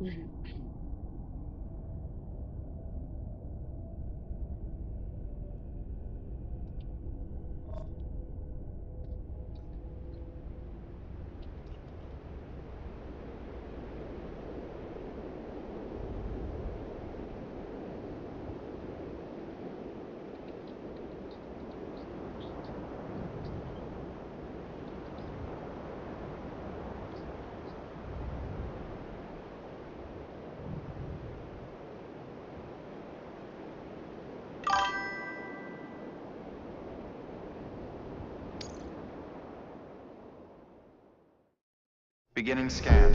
Mhm. Beginning scan.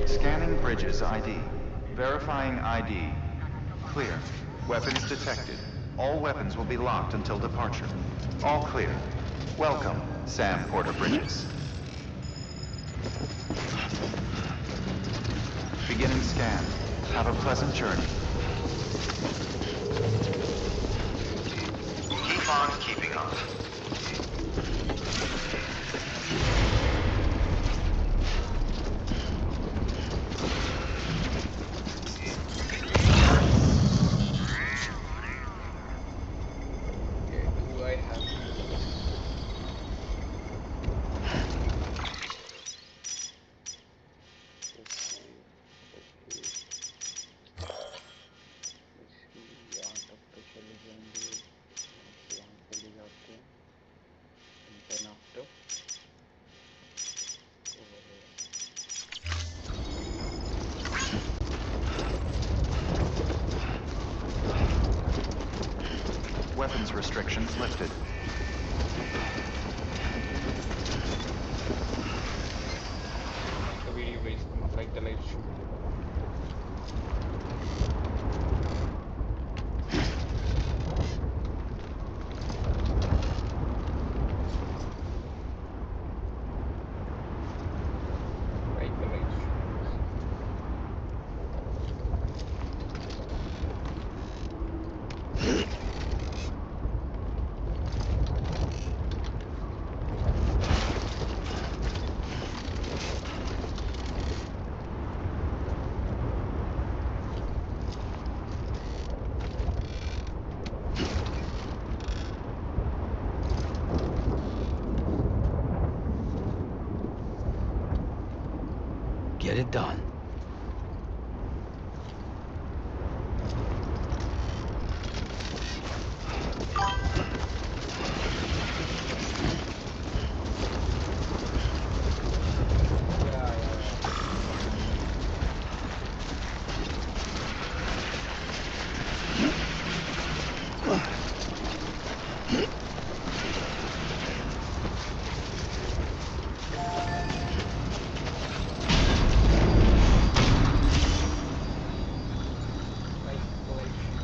Scanning bridges ID. Verifying ID. Clear. Weapons detected. All weapons will be locked until departure. All clear. Welcome, Sam Porter Bridges. Beginning scan. Have a pleasant journey. Keep on keeping up. Okay, do I have to? Okay, okay. इसकी out of पे चले जाएंगे, यहाँ चले जाते हैं, and then after over here. Weapons restrictions lifted. The video is not like the live stream. Like the live stream. Get it done. Yeah. Like the live stream.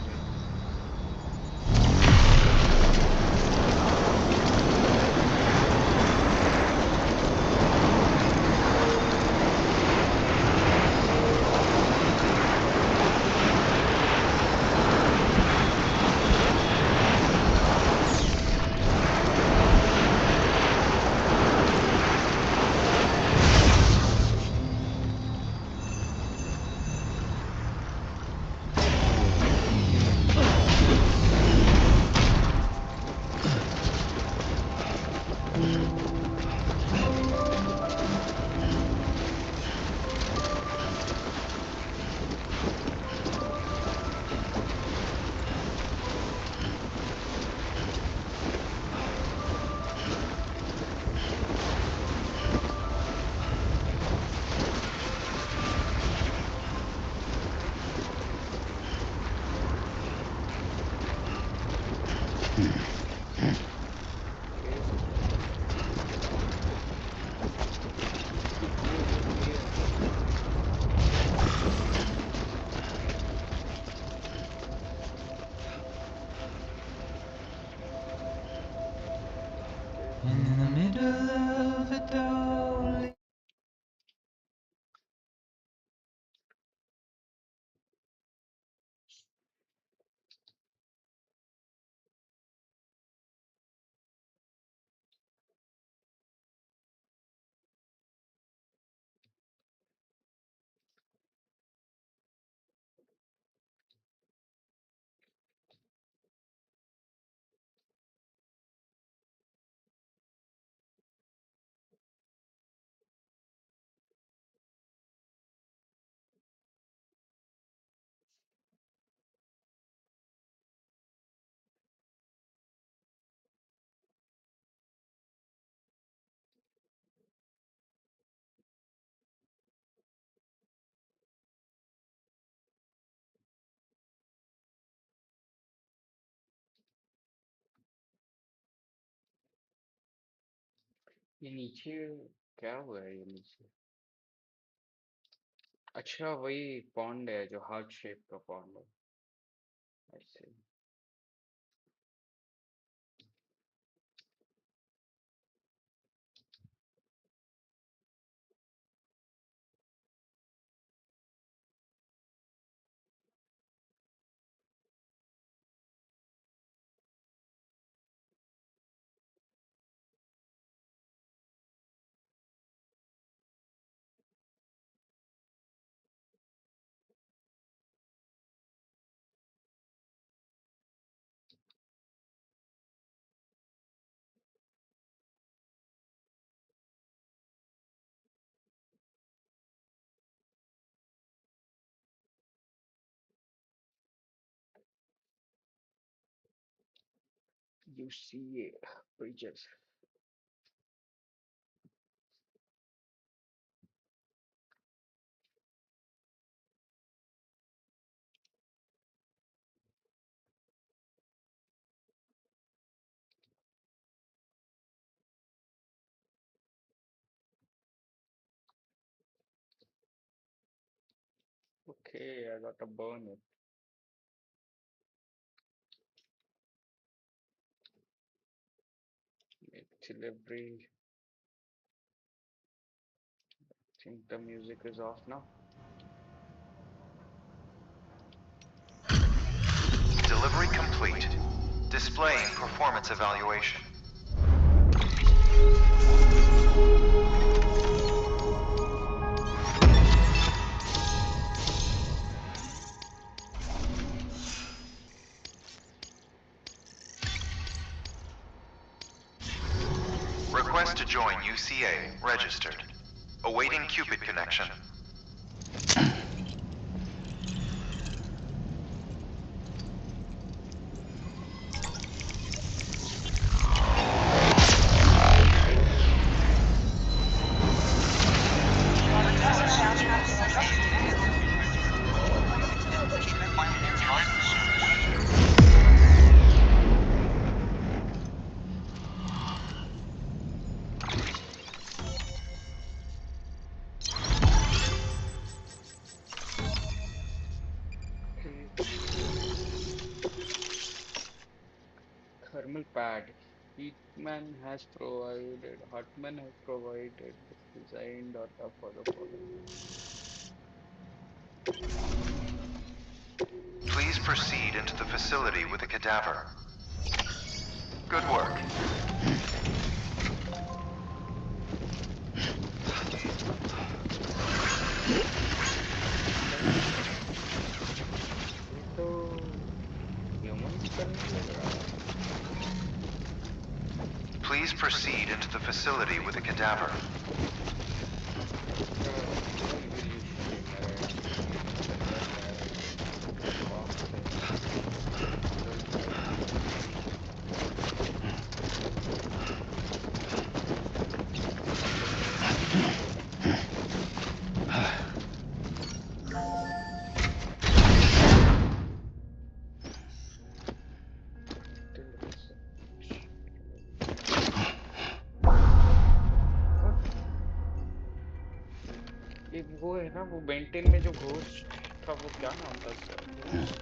In the middle of it all. ये नीचे क्या हुआ है ये नीचे? अच्छा वही pond है जो हार्ट शेप का पॉन्ड है ऐसे। You see bridges. Okay, I got a burn it. Make delivery. Think the music is off now. Delivery complete. Displaying performance evaluation. Request to join UCA. Registered. Awaiting Cupid connection. Okay. Thermal pad. Hartman has provided the design data for the following. Please proceed into the facility with a cadaver. Good work. ये तो humans का नहीं लग रहा है। Please proceed into the facility with a cadaver. इसका fuel evolution देखना रहेगा। चल रहा है। Box है। Fuel ये वो है ना वो बेंटेन में जो घोस्ट था वो क्या नाम था उसका घोस्ट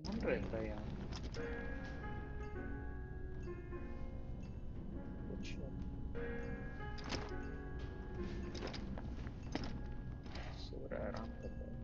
कौन रहता है यहाँ कुछ सो रहा है आराम कर रहा है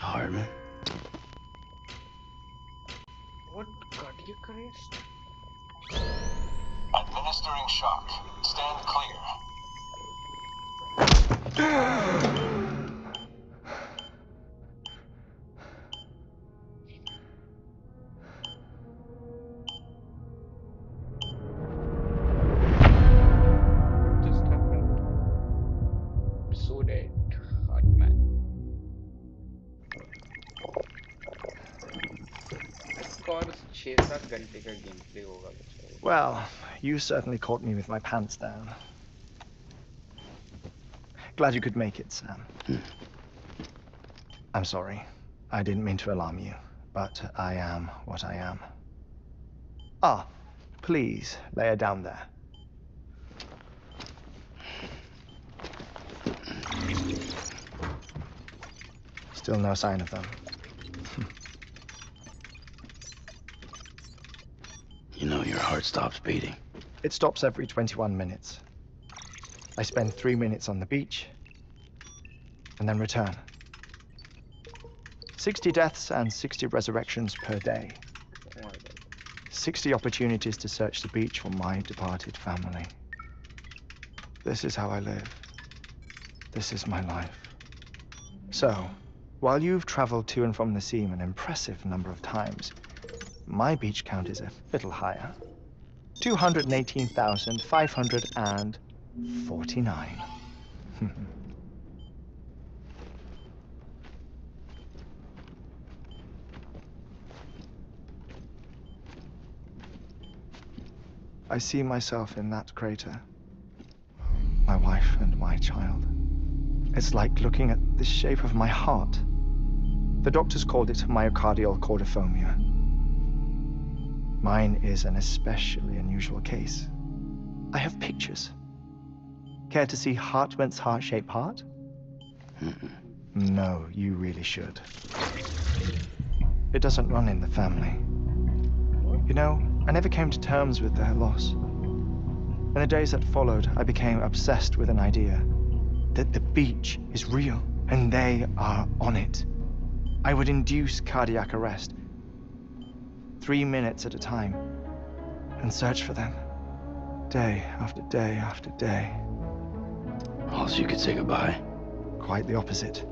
Hartman? What cardiac arrest Administering shock. Stand clear. Just happened. Episode 8. Hardman. इसका और 6-7 घंटे का गेम प्ले होगा कुछ। Well, you certainly caught me with my pants down. Glad you could make it, Sam. I'm sorry. I didn't mean to alarm you, but I am what I am. Ah, please, lay her down there. Still no sign of them. You know your heart stops beating. It stops every 21 minutes. I spend 3 minutes on the beach, and then return. 60 deaths and 60 resurrections per day. 60 opportunities to search the beach for my departed family. This is how I live. This is my life. So, while you've traveled to and from the scene an impressive number of times, my beach count is a little higher. 218,549. I see myself in that crater. My wife and my child. It's like looking at the shape of my heart. The doctors called it myocardial cordiformia. Mine is an especially unusual case. I have pictures. Care to see Hartman's heart-shaped heart? No, you really should. It doesn't run in the family. You know, I never came to terms with their loss. In the days that followed, I became obsessed with an idea that the beach is real and they are on it. I would induce cardiac arrest, 3 minutes at a time, and search for them, day after day after day. Also, you could say goodbye. Quite the opposite.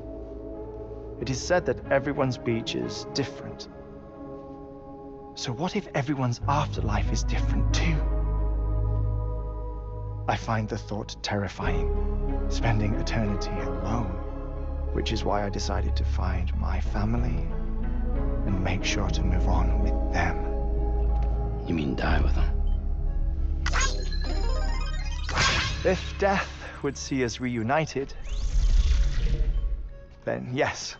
It is said that everyone's beach is different. So what if everyone's afterlife is different too? I find the thought terrifying, spending eternity alone, which is why I decided to find my family and make sure to move on with them. You mean die with them? If death would see us reunited, then yes.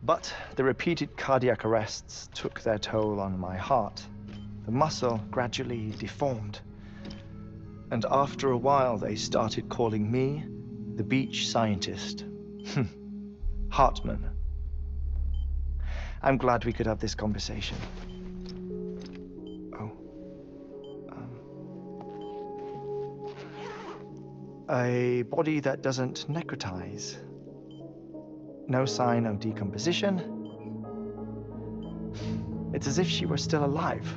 But the repeated cardiac arrests took their toll on my heart. The muscle gradually deformed. And after a while, they started calling me the beach scientist. Hartman. I'm glad we could have this conversation. Oh. A body that doesn't necrotize. No sign of decomposition. It's as if she were still alive.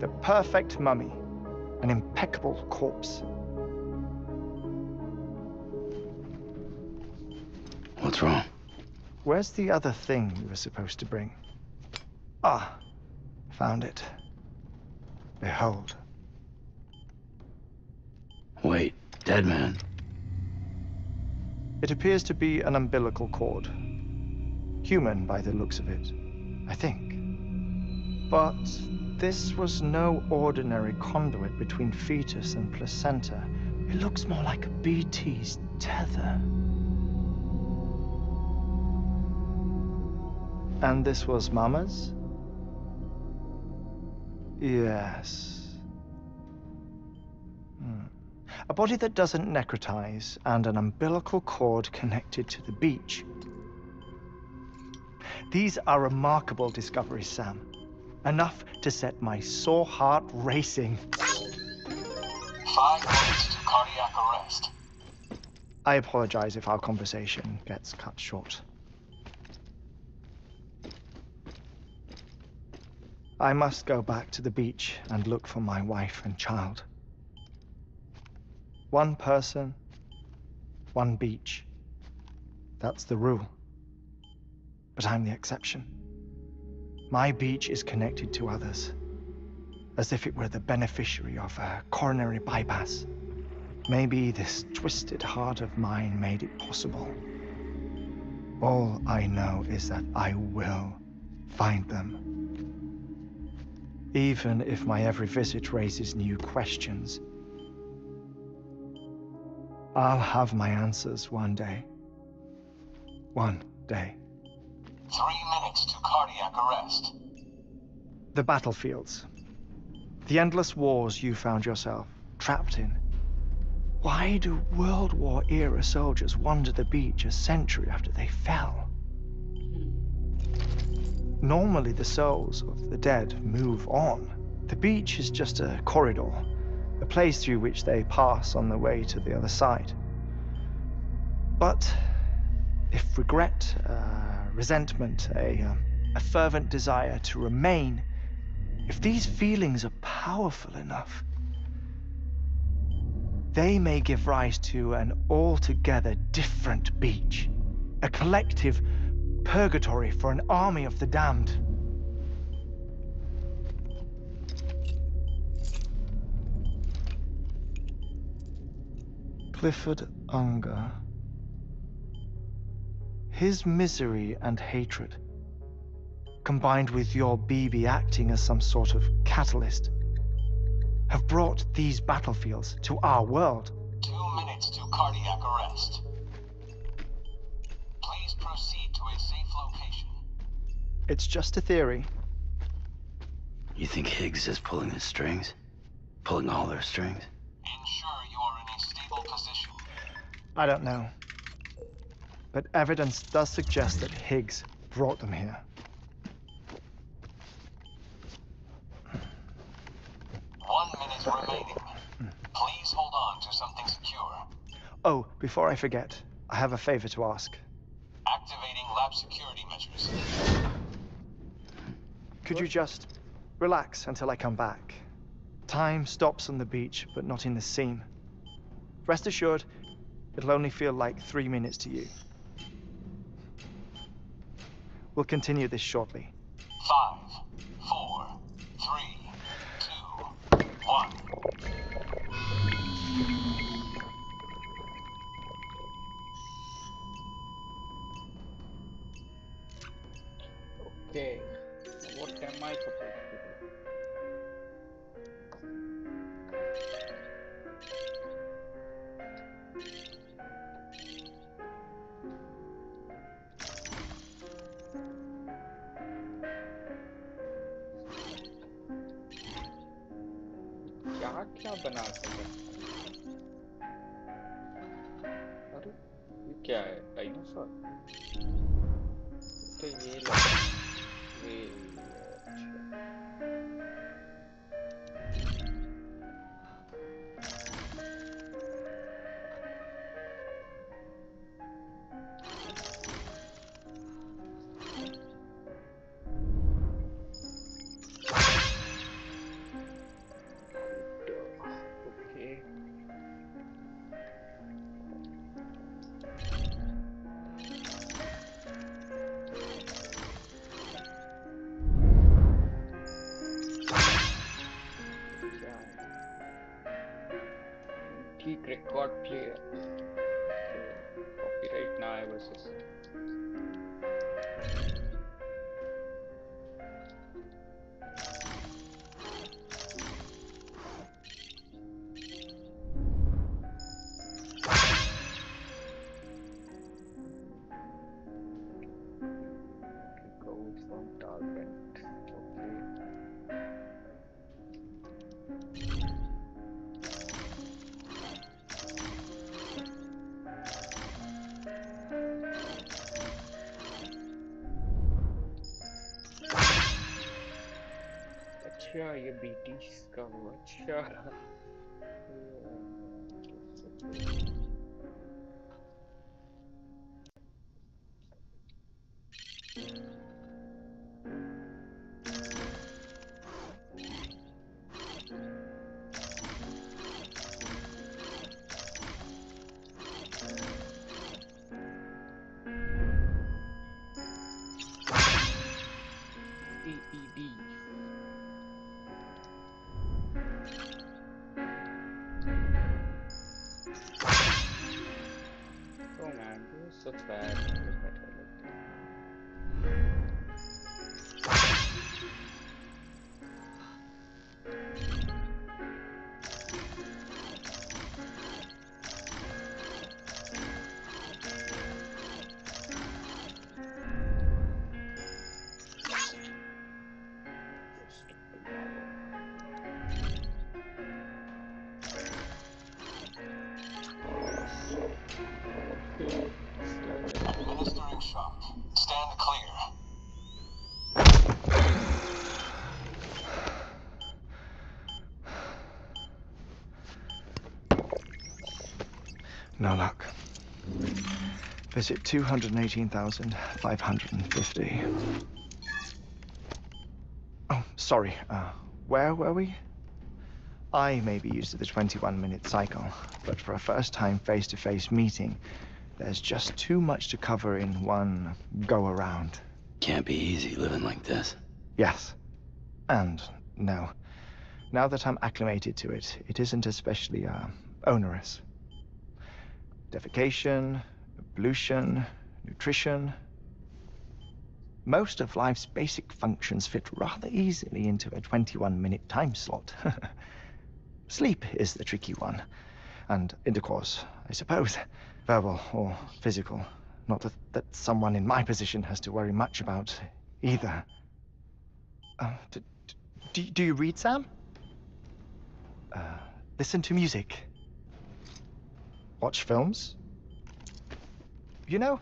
The perfect mummy. An impeccable corpse. What's wrong? Where's the other thing we were supposed to bring? Ah, found it. Behold. Wait, dead man. It appears to be an umbilical cord. Human by the looks of it, I think. But this was no ordinary conduit between fetus and placenta. It looks more like a BT's tether. And this was Mama's? Yes. A body that doesn't necrotize and an umbilical cord connected to the beach. These are remarkable discoveries, Sam. Enough to set my sore heart racing. 5 minutes to cardiac arrest. I apologize if our conversation gets cut short. I must go back to the beach and look for my wife and child. One person, one beach. That's the rule. But I'm the exception. My beach is connected to others, as if it were the beneficiary of a coronary bypass. Maybe this twisted heart of mine made it possible. All I know is that I will find them. Even if my every visit raises new questions, I'll have my answers one day. One day. 3 minutes to cardiac arrest. The battlefields. The endless wars you found yourself trapped in. Why do World War-era soldiers wander the beach a century after they fell? Normally, the souls of the dead move on. The beach is just a corridor, a place through which they pass on the way to the other side. But if regret, resentment, a fervent desire to remain, if these feelings are powerful enough, they may give rise to an altogether different beach, a collective purgatory for an army of the damned. Clifford Unger. His misery and hatred, combined with your BB acting as some sort of catalyst, have brought these battlefields to our world. 2 minutes to cardiac arrest. Please proceed to a safe location. It's just a theory. You think Higgs is pulling the strings? Pulling all their strings? Ensure you are in a stable position. I don't know. But evidence does suggest that Higgs brought them here. 1 minute remaining. Please hold on to something secure. Oh, before I forget, I have a favor to ask. Activating lab security measures. Could you just relax until I come back? Time stops on the beach, but not in the scene. Rest assured, it'll only feel like 3 minutes to you. We'll continue this shortly. 5, 4, 3, 2, 1. Okay, what am I supposed to do? क्या बना सकते हैं? अरे ये क्या है? Dinosaur? तो ये लग ये okay. Geek record player. Copyright now versus. Goes from target. Okay. अच्छा ये बीटीज का हुआ अच्छा bad. Look at her. Administering shock. Stand clear. No luck. Visit 218,550. Oh, sorry. Where were we? I may be used to the 21-minute cycle, but for a first-time face-to-face meeting, there's just too much to cover in one go-around. Can't be easy living like this. Yes. And no. Now that I'm acclimated to it, it isn't especially, onerous. Defecation, pollution, nutrition. Most of life's basic functions fit rather easily into a 21-minute time slot. Sleep is the tricky one. And intercourse, I suppose. Verbal or physical. Not that someone in my position has to worry much about either. Do you read, Sam? Listen to music. Watch films. You know,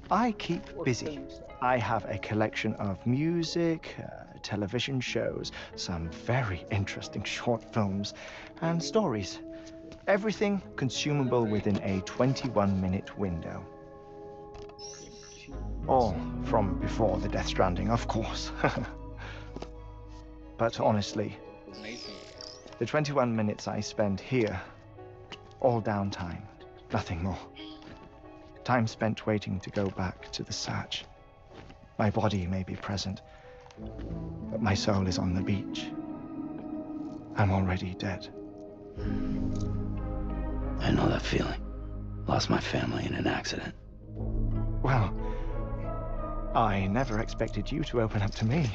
I keep busy. I have a collection of music, television shows, some very interesting short films, and stories. Everything consumable within a 21-minute window. All from before the Death Stranding, of course. But honestly, the 21 minutes I spend here, all downtime, nothing more. Time spent waiting to go back to the search. My body may be present, but my soul is on the beach. I'm already dead. I know that feeling. Lost my family in an accident. Well, I never expected you to open up to me.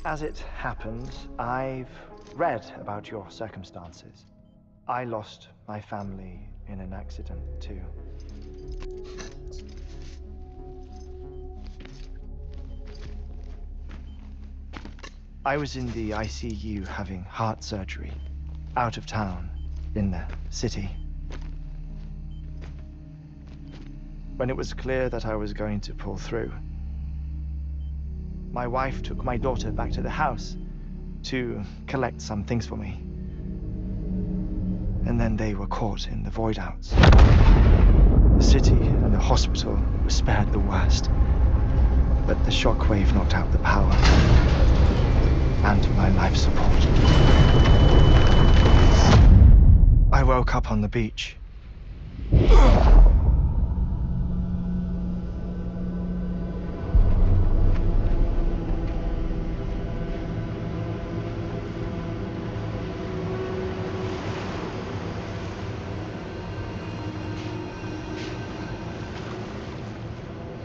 As it happens, I've read about your circumstances. I lost my family in an accident, too. I was in the ICU having heart surgery, out of town, in the city. When it was clear that I was going to pull through, my wife took my daughter back to the house to collect some things for me. And then they were caught in the void-outs. The city and the hospital were spared the worst, but the shockwave knocked out the power and my life support. I woke up on the beach.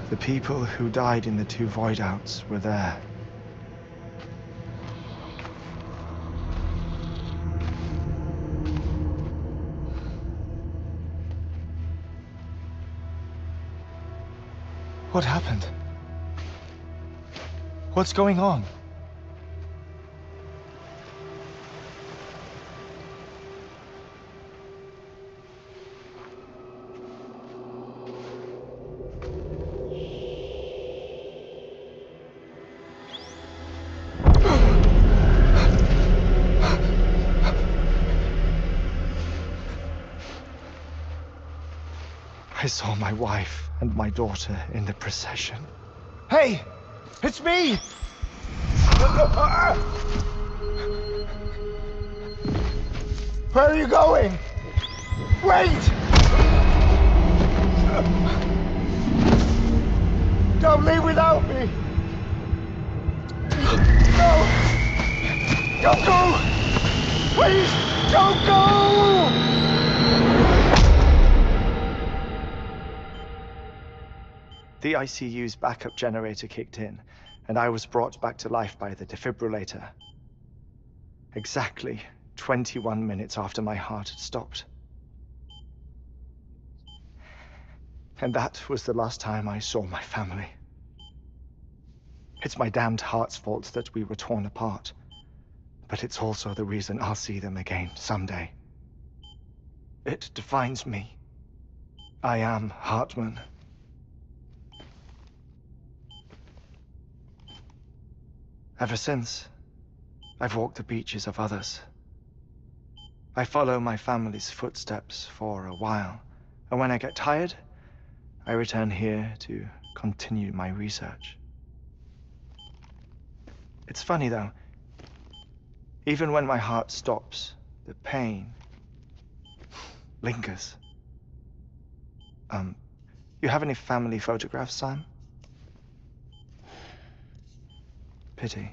The people who died in the two void-outs were there. What happened? What's going on? I saw my wife and my daughter in the procession. Hey! It's me! Where are you going? Wait! Don't leave without me! No! Don't go! Please, don't go! The ICU's backup generator kicked in, and I was brought back to life by the defibrillator. Exactly 21 minutes after my heart had stopped. And that was the last time I saw my family. It's my damned heart's fault that we were torn apart, but it's also the reason I'll see them again someday. It defines me. I am Hartman. Ever since, I've walked the beaches of others. I follow my family's footsteps for a while, and when I get tired, I return here to continue my research. It's funny though, even when my heart stops, the pain lingers. You have any family photographs, Sam? Pity.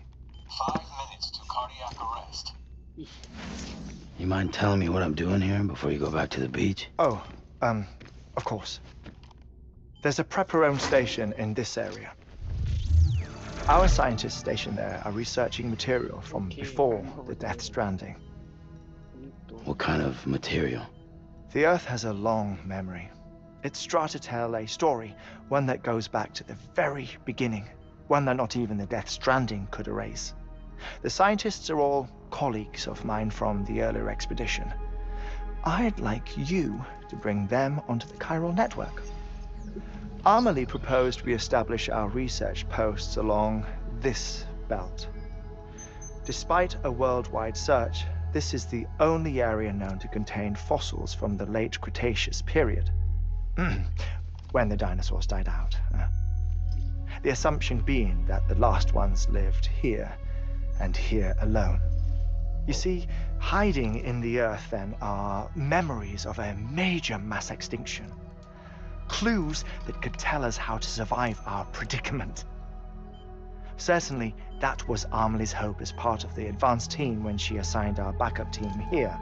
5 minutes to cardiac arrest. You mind telling me what I'm doing here before you go back to the beach? Oh, of course. There's a prepper-owned station in this area. Our scientists stationed there are researching material from before the Death Stranding. What kind of material? The Earth has a long memory. It's trying to tell a story, one that goes back to the very beginning, one that not even the Death Stranding could erase. The scientists are all colleagues of mine from the earlier expedition. I'd like you to bring them onto the chiral network. Amelie proposed we establish our research posts along this belt. Despite a worldwide search, this is the only area known to contain fossils from the late Cretaceous period, when the dinosaurs died out. The assumption being that the last ones lived here, and here alone. You see, hiding in the Earth then are memories of a major mass extinction. Clues that could tell us how to survive our predicament. Certainly, that was Amelie's hope as part of the advanced team when she assigned our backup team here.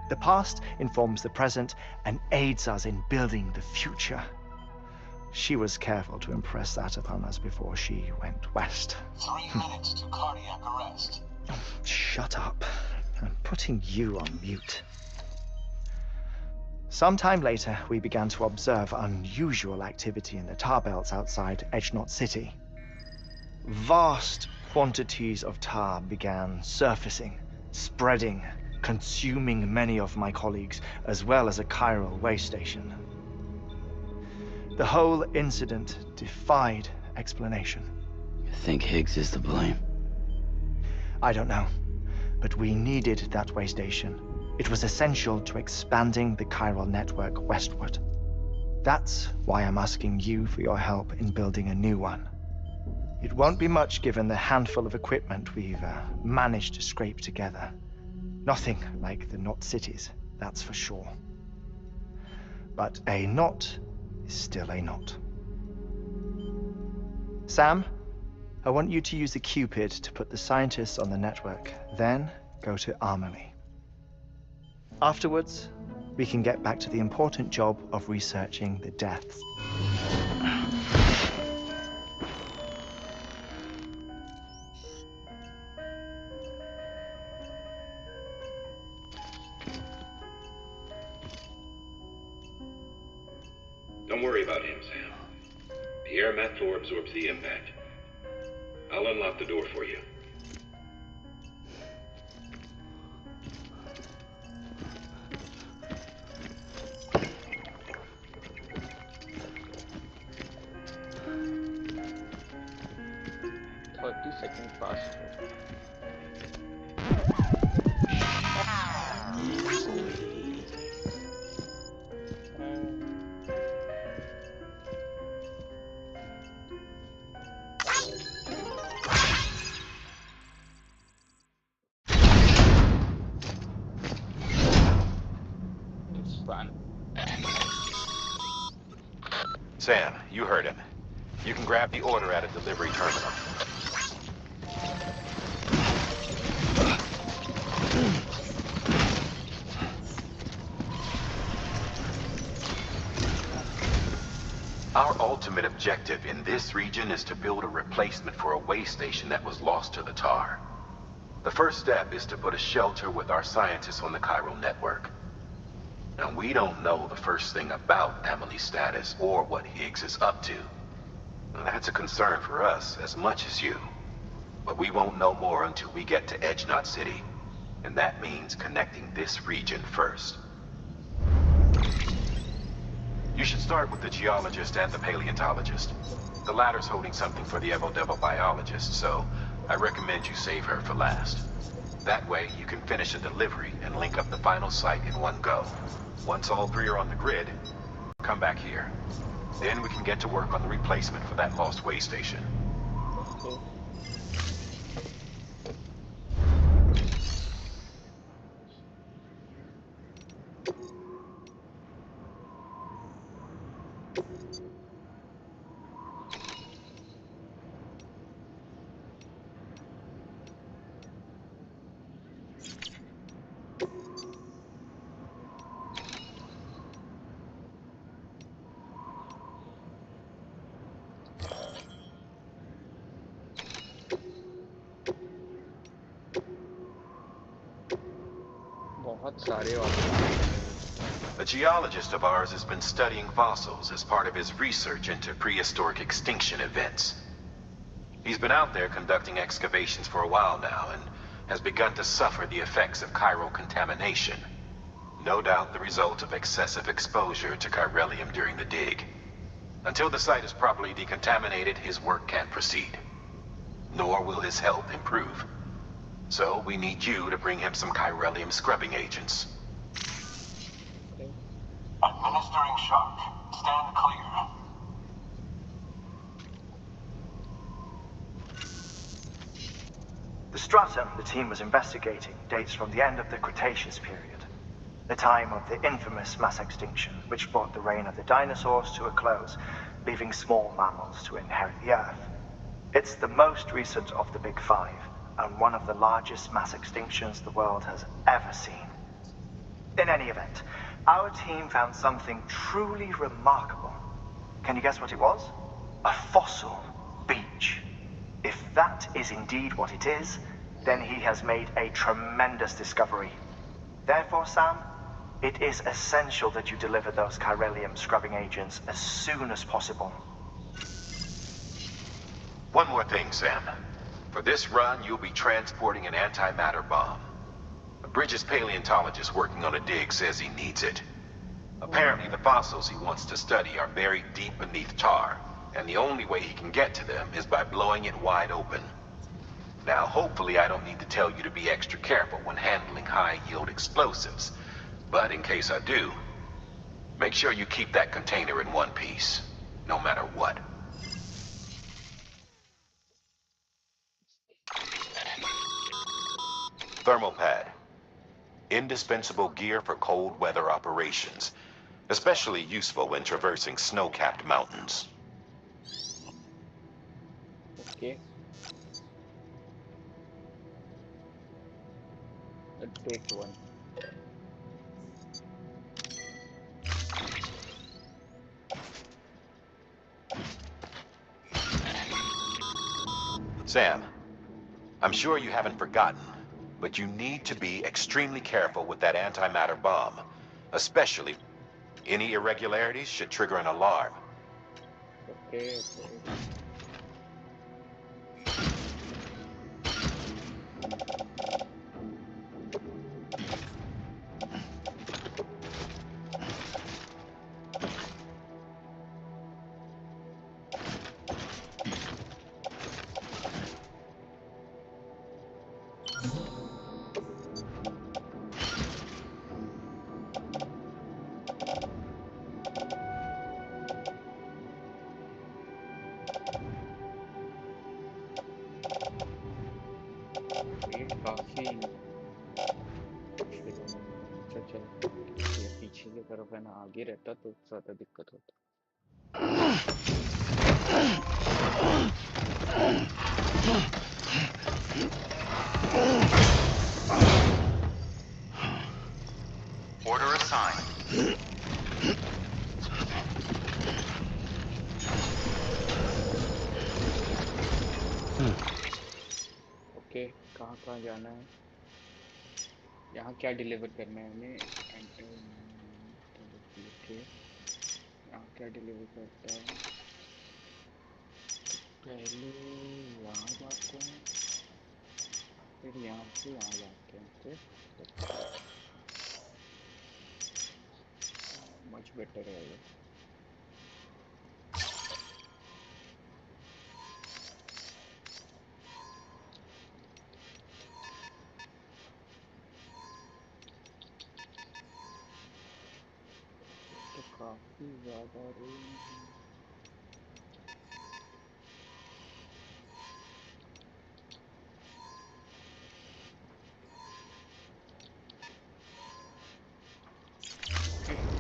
The past informs the present and aids us in building the future. She was careful to impress that upon us before she went west. 3 minutes to cardiac arrest. Shut up. I'm putting you on mute. Sometime later, we began to observe unusual activity in the tar belts outside Edgenot City. Vast quantities of tar began surfacing, spreading, consuming many of my colleagues, as well as a chiral way station. The whole incident defied explanation. You think Higgs is to blame? I don't know, but we needed that way station. It was essential to expanding the chiral network westward. That's why I'm asking you for your help in building a new one. It won't be much given the handful of equipment we've managed to scrape together. Nothing like the knot cities, that's for sure. But a knot is still a knot. Sam, I want you to use the Cupid to put the scientists on the network, then go to Amelie. Afterwards, we can get back to the important job of researching the deaths. Don't worry about him, Sam. The air mat floor absorbs the impact. I'll unlock the door for you. Second past. It's fun. Sam, you heard him. You can grab the order at a delivery terminal. Our Our ultimate objective in this region is to build a replacement for a way station that was lost to the tar. The first step is to put a shelter with our scientists on the chiral network. Now, we don't know the first thing about Emily's status or what Higgs is up to. That's a concern for us as much as you. But we won't know more until we get to Edge Knot City. And that means connecting this region first. You should start with the geologist and the paleontologist. The latter's holding something for the Evo-Devo biologist, so I recommend you save her for last. That way, you can finish a delivery and link up the final site in one go. Once all three are on the grid, come back here. Then we can get to work on the replacement for that lost way station. Okay. बहुत सारे A geologist of ours has been studying fossils as part of his research into prehistoric extinction events. He's been out there conducting excavations for a while now and has begun to suffer the effects of chiral contamination. No doubt the result of excessive exposure to chiralium during the dig. Until the site is properly decontaminated, his work can't proceed. Nor will his health improve. So we need you to bring him some chiralium scrubbing agents. Administering shock. Stand clear. The stratum the team was investigating dates from the end of the Cretaceous period, the time of the infamous mass extinction, which brought the reign of the dinosaurs to a close, leaving small mammals to inherit the Earth. It's the most recent of the Big Five, and one of the largest mass extinctions the world has ever seen. In any event, our team found something truly remarkable. Can you guess what it was? A fossil beach. If that is indeed what it is, then he has made a tremendous discovery. Therefore, Sam, it is essential that you deliver those chiralium scrubbing agents as soon as possible. One more thing, Sam. For this run, you'll be transporting an antimatter bomb. Bridges' paleontologist working on a dig says he needs it. Apparently, the fossils he wants to study are buried deep beneath tar, and the only way he can get to them is by blowing it wide open. Now, hopefully I don't need to tell you to be extra careful when handling high-yield explosives, but in case I do, make sure you keep that container in one piece, no matter what. Thermal pad. Indispensable gear for cold weather operations, especially useful when traversing snow-capped mountains. Okay. Let's take one. Sam, I'm sure you haven't forgotten, but you need to be extremely careful with that antimatter bomb. Especially, any irregularities should trigger an alarm. Okay. काफी अच्छा चल ये पीछे की तरफ है ना आगे रहता तो ज्यादा दिक्कत होता Order assigned. कहाँ जाना है? यहाँ क्या डिलीवर करना है हमें? ओके, यहाँ क्या डिलीवर करता है? पहले यहाँ जाते हैं, फिर यहाँ से यहाँ जाते हैं, फिर मच बेटर है ये। तो काफी ज्यादा रेंज है।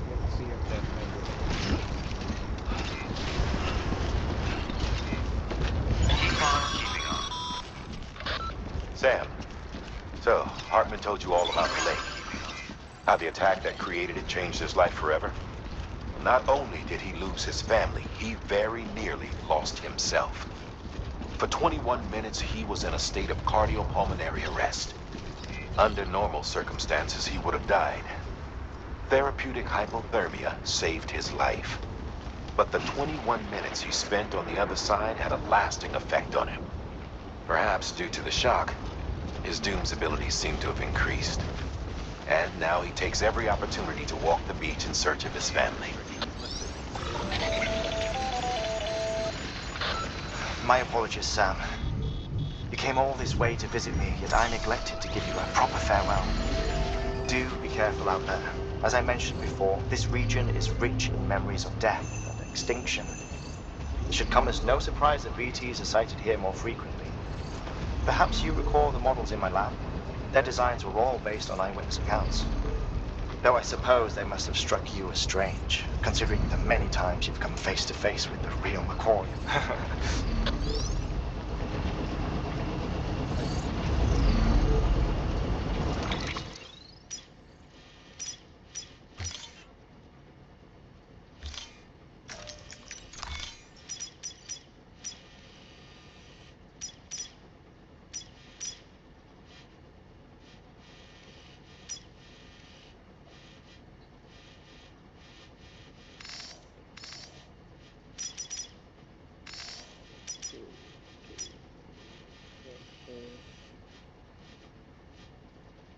Let's see if that matters. Sam, so Hartman told you all about the lake. How the attack that created it changed his life forever? Not only did he lose his family, he very nearly lost himself. For 21 minutes, he was in a state of cardiopulmonary arrest. Under normal circumstances, he would have died. Therapeutic hypothermia saved his life. But the 21 minutes he spent on the other side had a lasting effect on him. Perhaps due to the shock, his Doom's abilities seem to have increased. And now he takes every opportunity to walk the beach in search of his family. My apologies, Sam. You came all this way to visit me, yet I neglected to give you a proper farewell. Do be careful out there. As I mentioned before, this region is rich in memories of death and extinction. It should come as no surprise that BTs are sighted here more frequently. Perhaps you recall the models in my lab? Their designs were all based on eyewitness accounts. Though I suppose they must have struck you as strange, considering the many times you've come face to face with the real McCoy.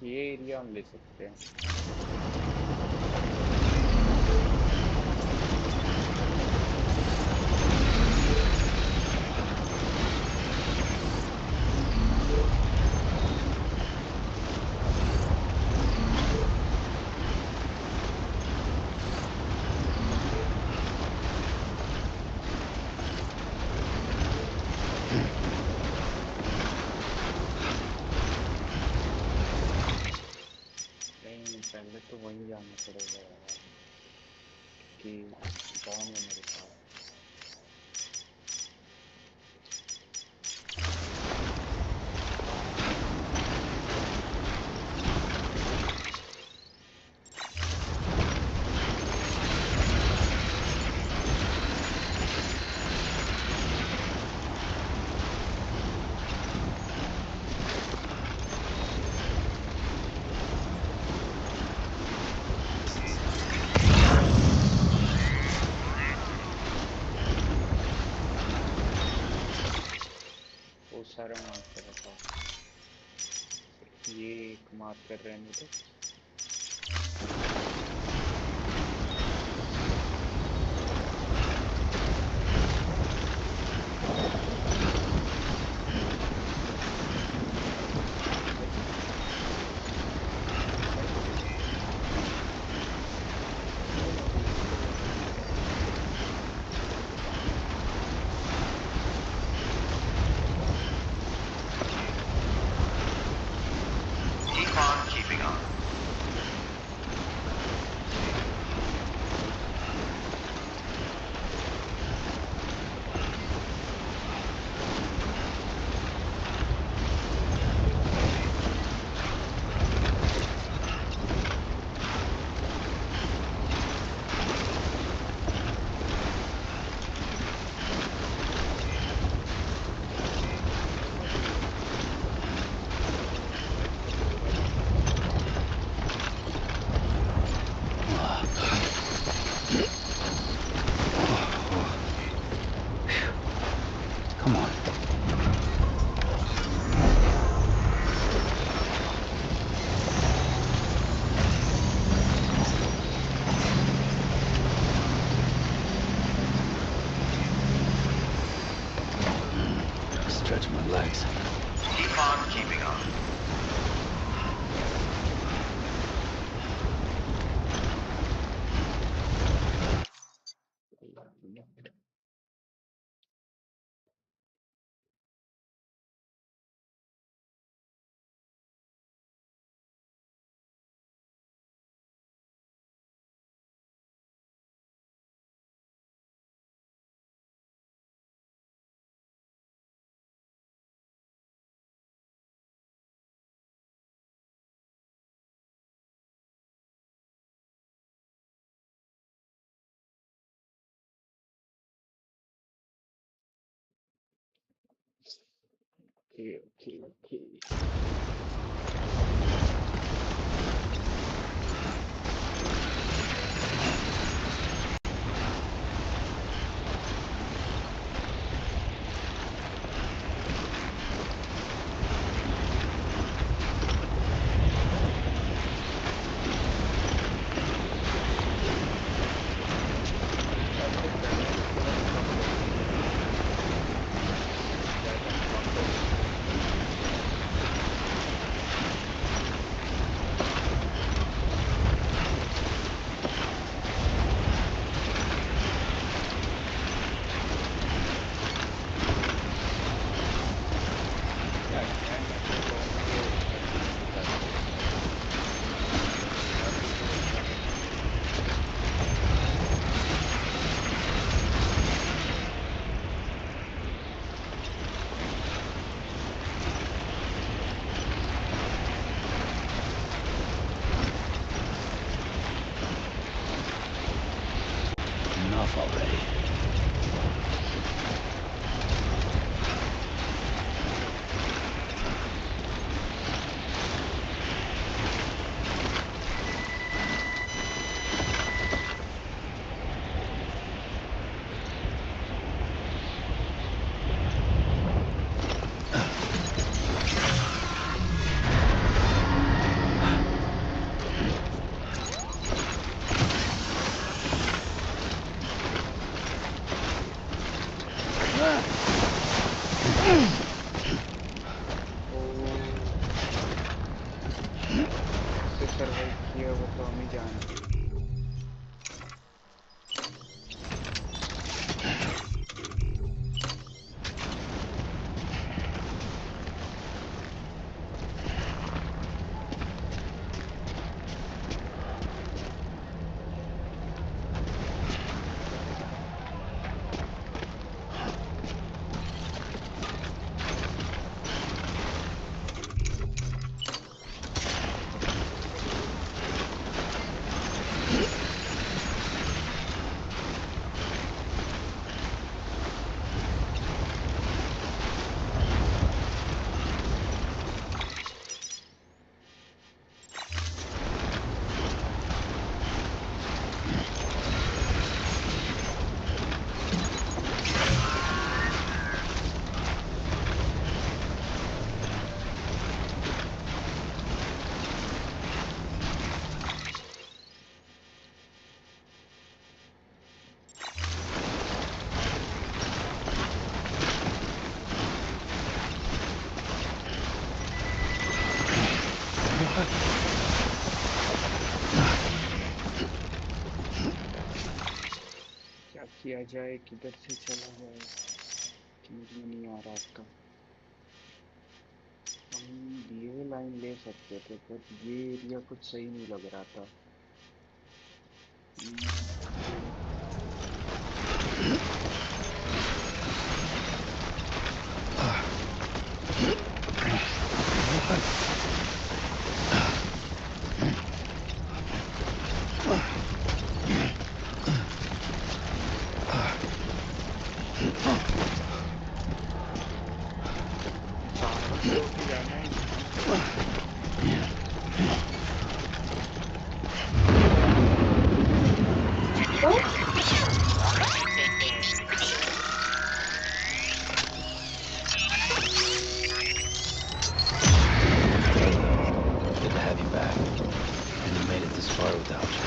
ये area हम ले सकते हैं। पहले तो वहीं जाना पड़ेगा यार, कि गाँव में मेरे पास सारा मार्क कर रखा। ये एक मार्क कर रहे हैं मुझे। legs. Keep on keeping on. Okay. Enough already. कैसे सर्वाइव किया वो तो हम ही जानते हैं। क्या किया जाए, किधर से चला जाए, समझ में नहीं आ रहा आपका। हम ये लाइन ले सकते थे पर ये एरिया कुछ सही नहीं लग रहा था। Good to have you back. And you made it this far without you.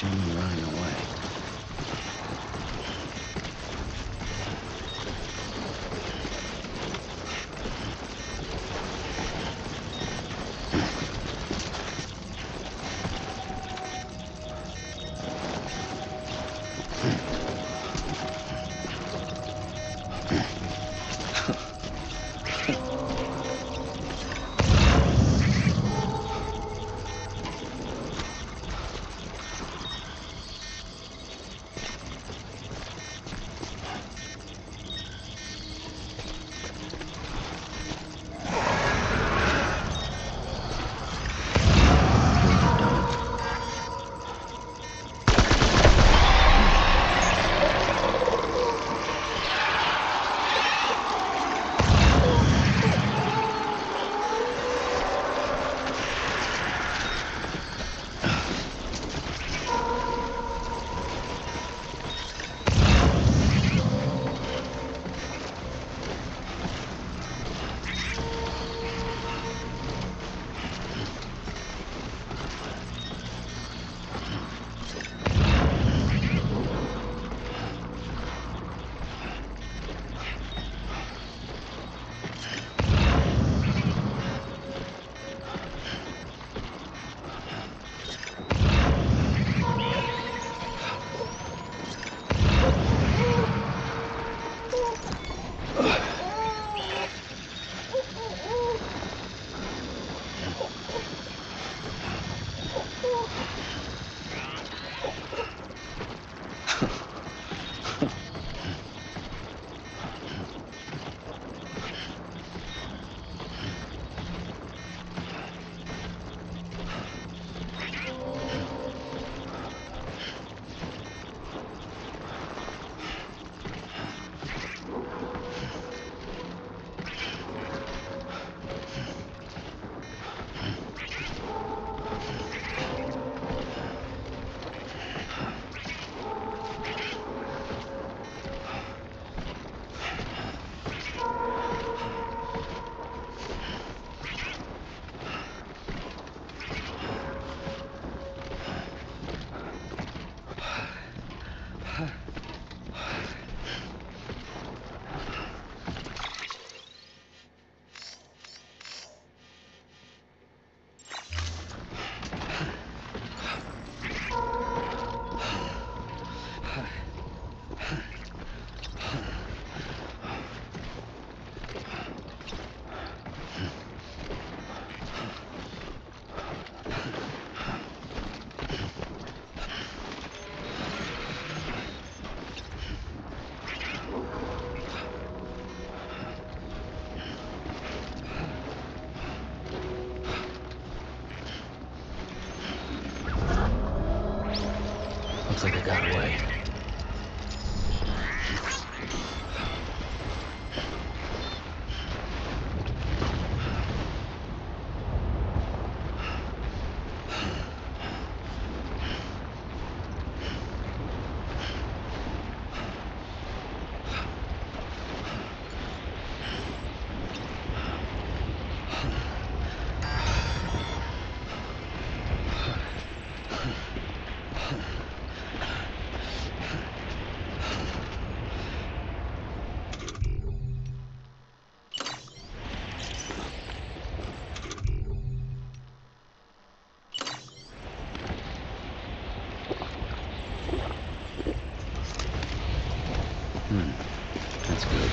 machine running away. Looks like I got away. That's good.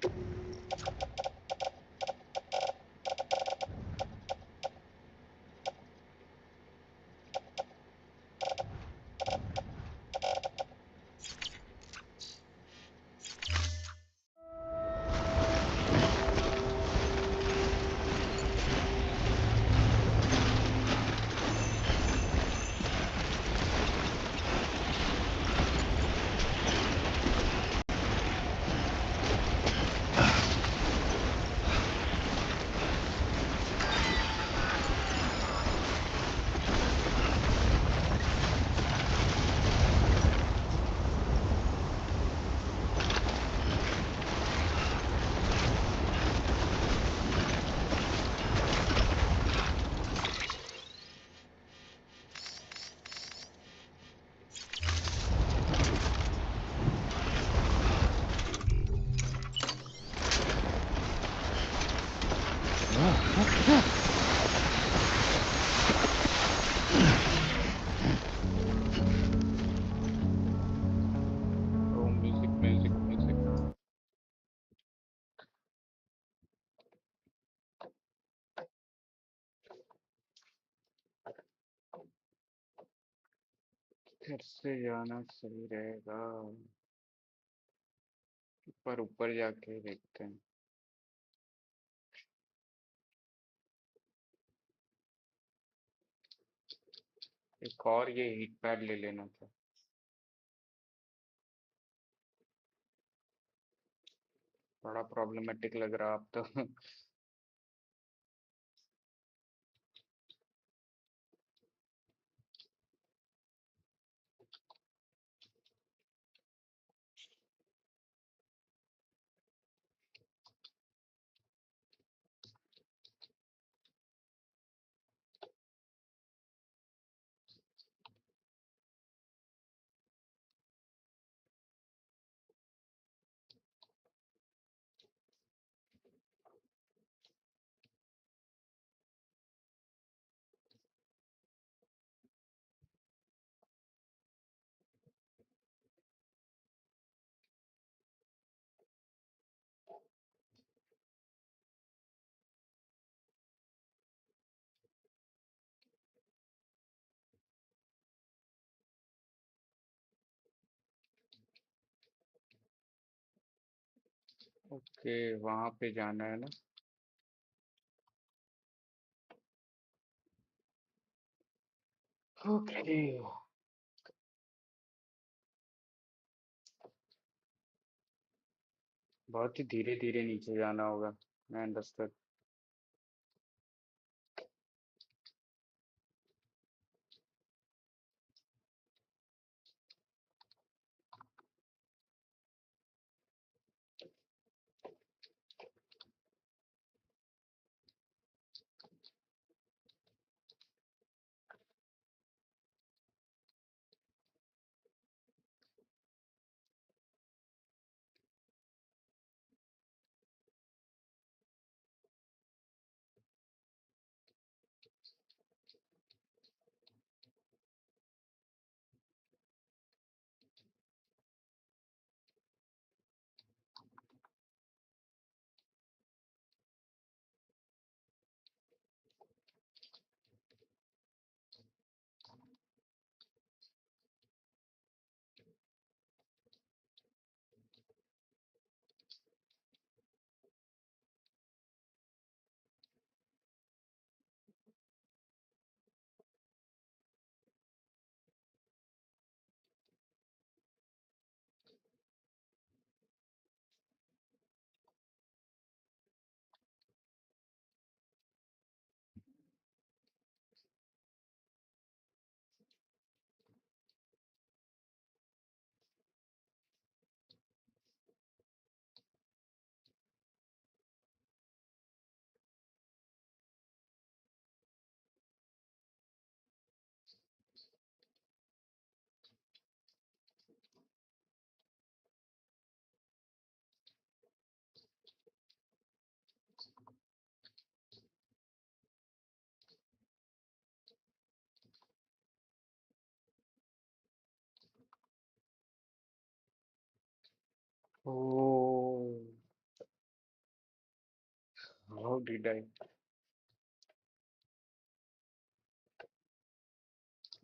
Oh, music, music, music. फिर से जाना सही रहेगा, पर ऊपर जाके देखते हैं। एक और ये हीट पैड ले लेना था। बड़ा प्रॉब्लमेटिक लग रहा अब तो। ओके, वहां पे जाना है ना। ओके, बहुत ही धीरे धीरे नीचे जाना होगा। मैं understand. Oh, How did I?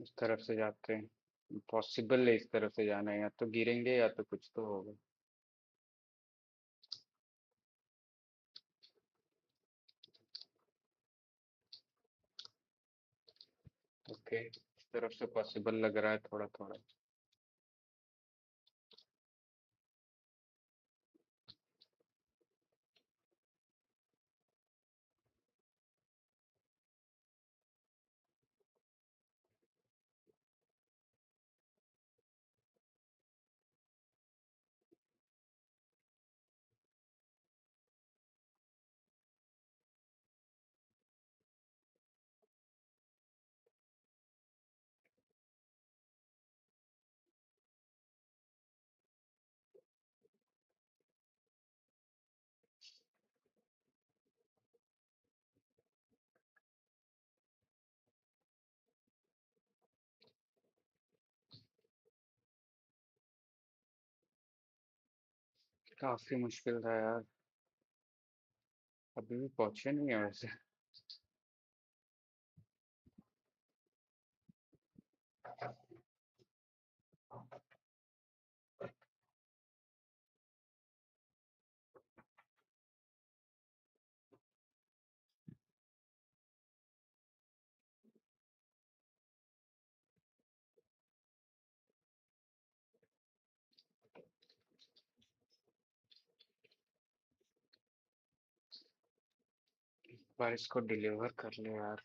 इस तरफ से जाते हैं. Impossible है इस तरफ से जाना. या तो गिरेंगे या तो कुछ तो होगा. ओके, इस तरफ से पॉसिबल लग रहा है थोड़ा थोड़ा. काफी मुश्किल था यार. अभी भी पहुंचे नहीं है वैसे. पर इसको डिलीवर कर ले यार.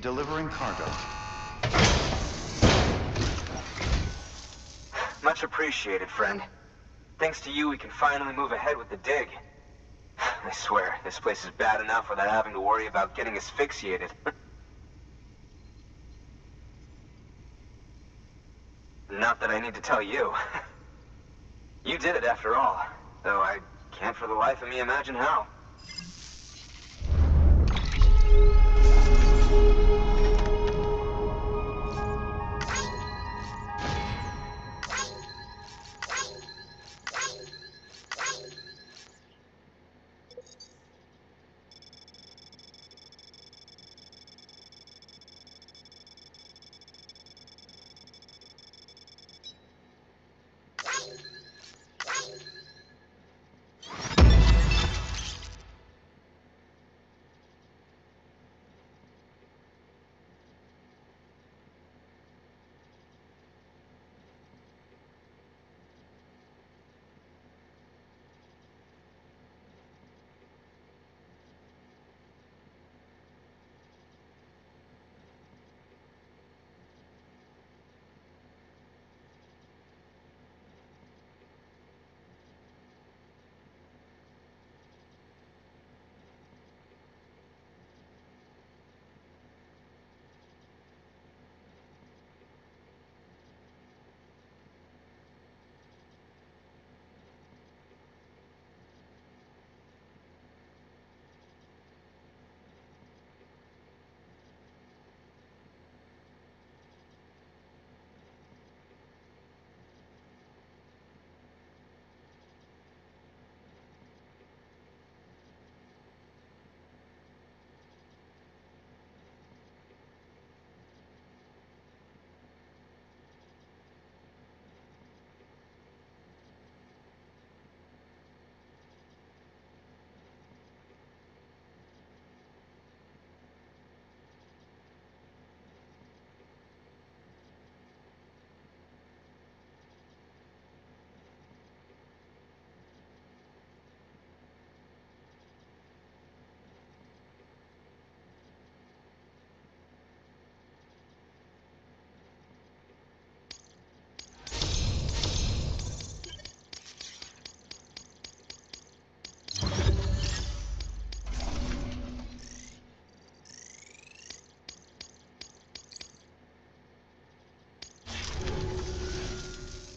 Delivering cargo. Much appreciated, friend. Thanks to you, we can finally move ahead with the dig. I swear, this place is bad enough without having to worry about getting asphyxiated. Not that I need to tell you. You did it after all, though I can't for the life of me imagine how.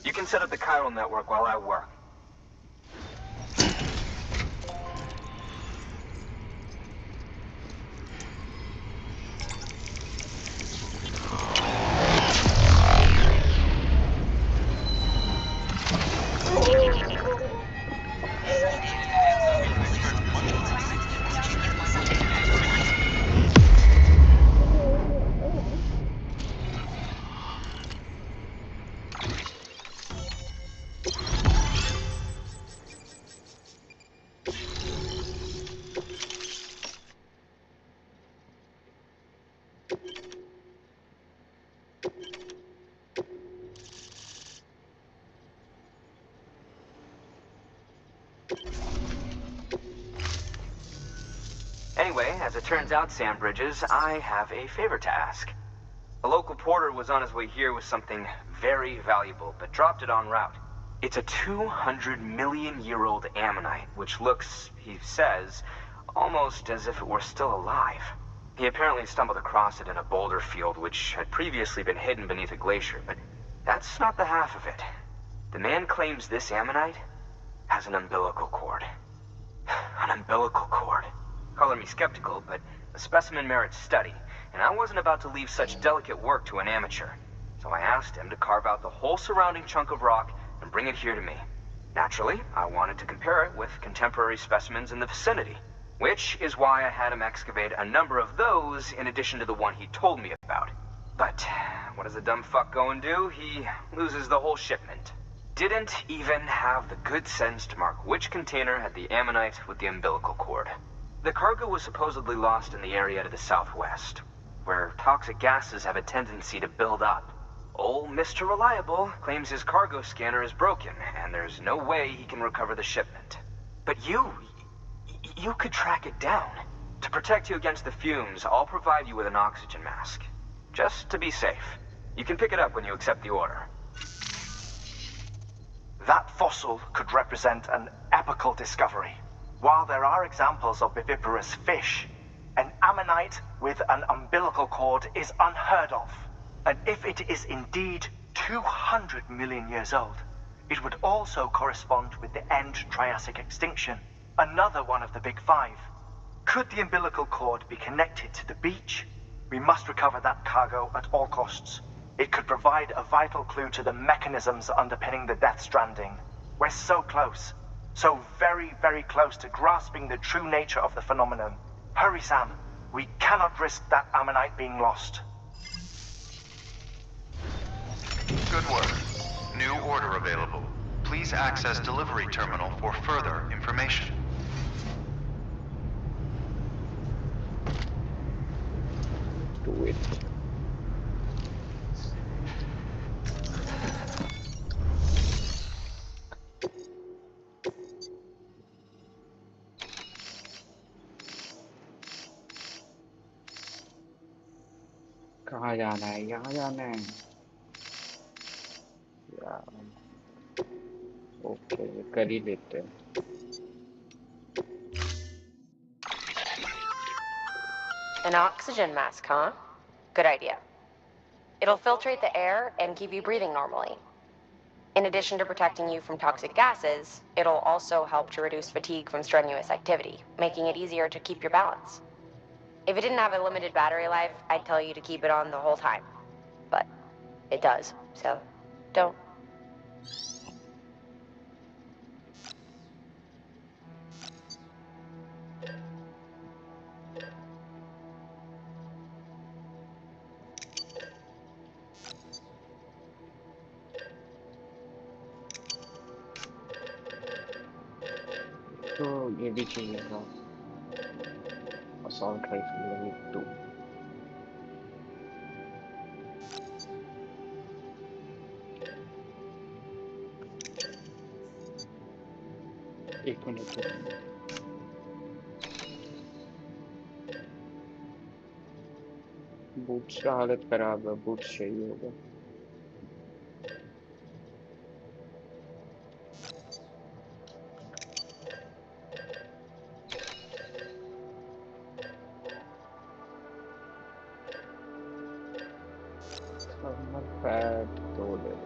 You can set up the chiral network while I work. Anyway, as it turns out, Sam Bridges, I have a favor to ask. A local porter was on his way here with something very valuable, but dropped it en route. It's a 200-million-year-old ammonite, which looks, he says, almost as if it were still alive. He apparently stumbled across it in a boulder field which had previously been hidden beneath a glacier, but that's not the half of it. The man claims this ammonite has an umbilical cord. An umbilical cord. Color me skeptical, but the specimen merits study, and I wasn't about to leave such delicate work to an amateur. So I asked him to carve out the whole surrounding chunk of rock and bring it here to me. Naturally, I wanted to compare it with contemporary specimens in the vicinity, which is why I had him excavate a number of those in addition to the one he told me about. But what does the dumb fuck go and do? He loses the whole shipment. Didn't even have the good sense to mark which container had the ammonite with the umbilical cord. The cargo was supposedly lost in the area to the southwest, where toxic gases have a tendency to build up. Old Mr. Reliable claims his cargo scanner is broken, and there's no way he can recover the shipment. But you could track it down. To protect you against the fumes, I'll provide you with an oxygen mask. Just to be safe. You can pick it up when you accept the order. That fossil could represent an epochal discovery. While there are examples of viviparous fish, an ammonite with an umbilical cord is unheard of. And if it is indeed 200 million years old, it would also correspond with the end Triassic extinction, another one of the big five. Could the umbilical cord be connected to the beach? We must recover that cargo at all costs. It could provide a vital clue to the mechanisms underpinning the Death Stranding. We're so close. So very, very close to grasping the true nature of the phenomenon. Hurry, Sam. We cannot risk that ammonite being lost. Good work. New order available. Please access delivery terminal for further information. Do it. कहाँ जाना है? यहाँ जाना है यार। Okay, कर ही लेते हैं। An oxygen mask, huh? Good idea. It'll filtrate the air and keep you breathing normally. In addition to protecting you from toxic gases, it'll also help to reduce fatigue from strenuous activity, making it easier to keep your balance. If it didn't have a limited battery life, I'd tell you to keep it on the whole time. But it does, so don't. तो ये भी चाहिए था। Assault rifle level 2. एक minute. Boots का हालत खराब है, बूट्स चाहिए होगा। पैड 2 ले लेते हैं।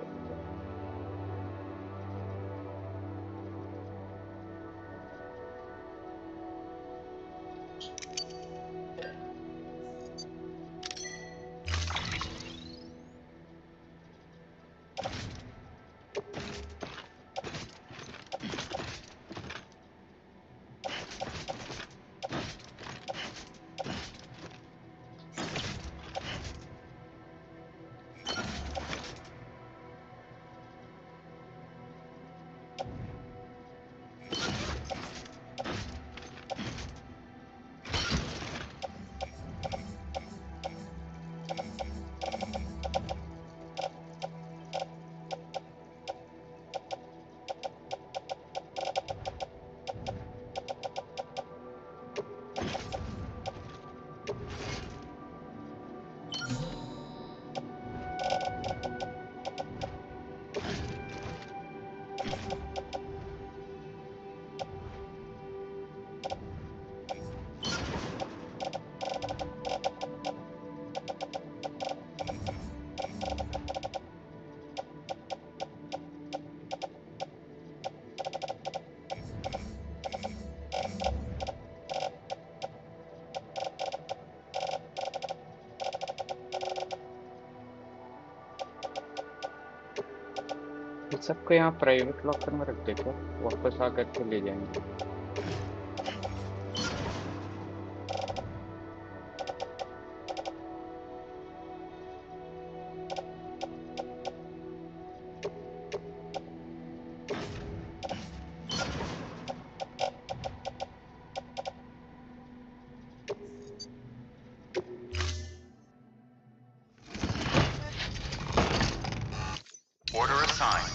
सबको यहाँ प्राइवेट लॉकर में रख दे क्या? वापस आकर के ले जाएंगे। Order assigned.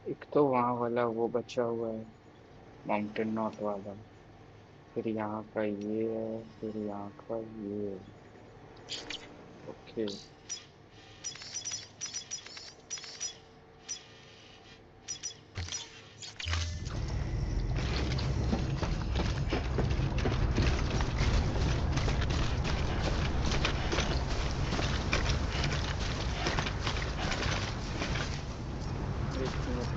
एक तो वहाँ वाला वो बचा हुआ है, माउंटेन नॉट वाला, फिर यहाँ का ये है, फिर यहाँ का ये है। ओके, एक मिनट।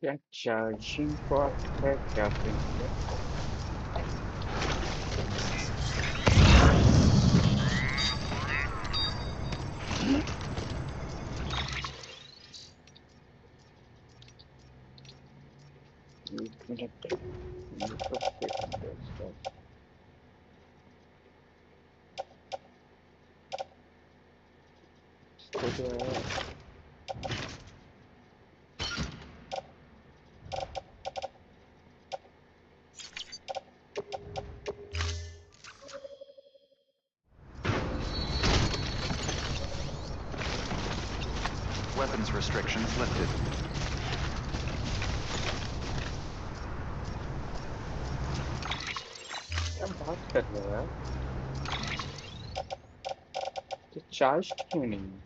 क्या चार्जिंग पॉट है क्या पिन है? एक मिनट, ये तो फिक्स है इसका। इसको जो है Weapons restrictions lifted. क्या बात कर रहे हो यार? तो चार्ज क्यों नहीं है?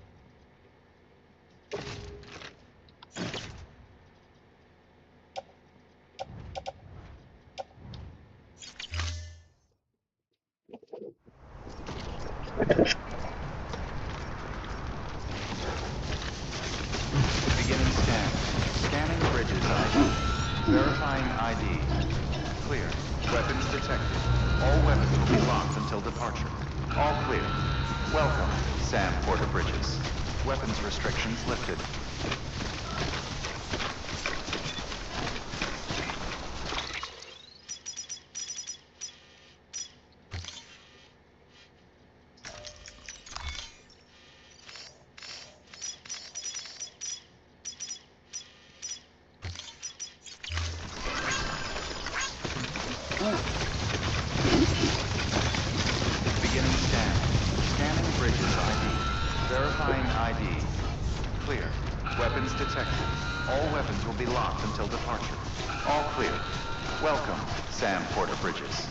Beginning scan. Scanning bridges ID. Verifying ID. Clear. Weapons detected. All weapons will be locked until departure. All clear. Welcome, Sam Porter Bridges. Weapons restrictions lifted. Beginning scan. Scanning bridges ID. Verifying ID. Clear. Weapons detected. All weapons will be locked until departure. All clear. Welcome, Sam Porter Bridges.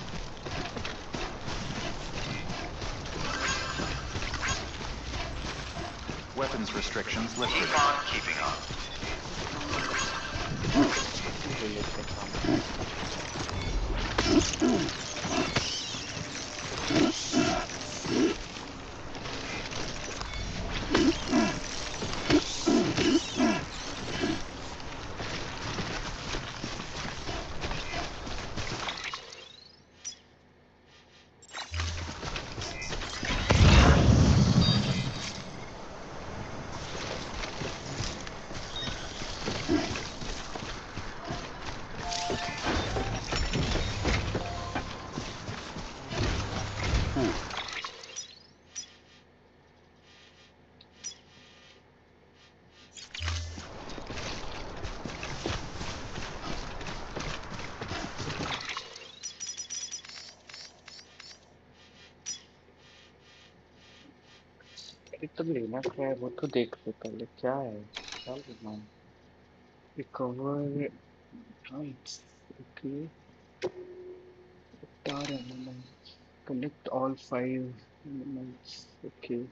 Weapons restrictions lifted. Keep on keeping on. मुझे ये सब काम तो लेना क्या है वो तो देख लो पहले, क्या है, क्या लेना है? Recover rights, okay. तार elements, collect all 5 elements, okay.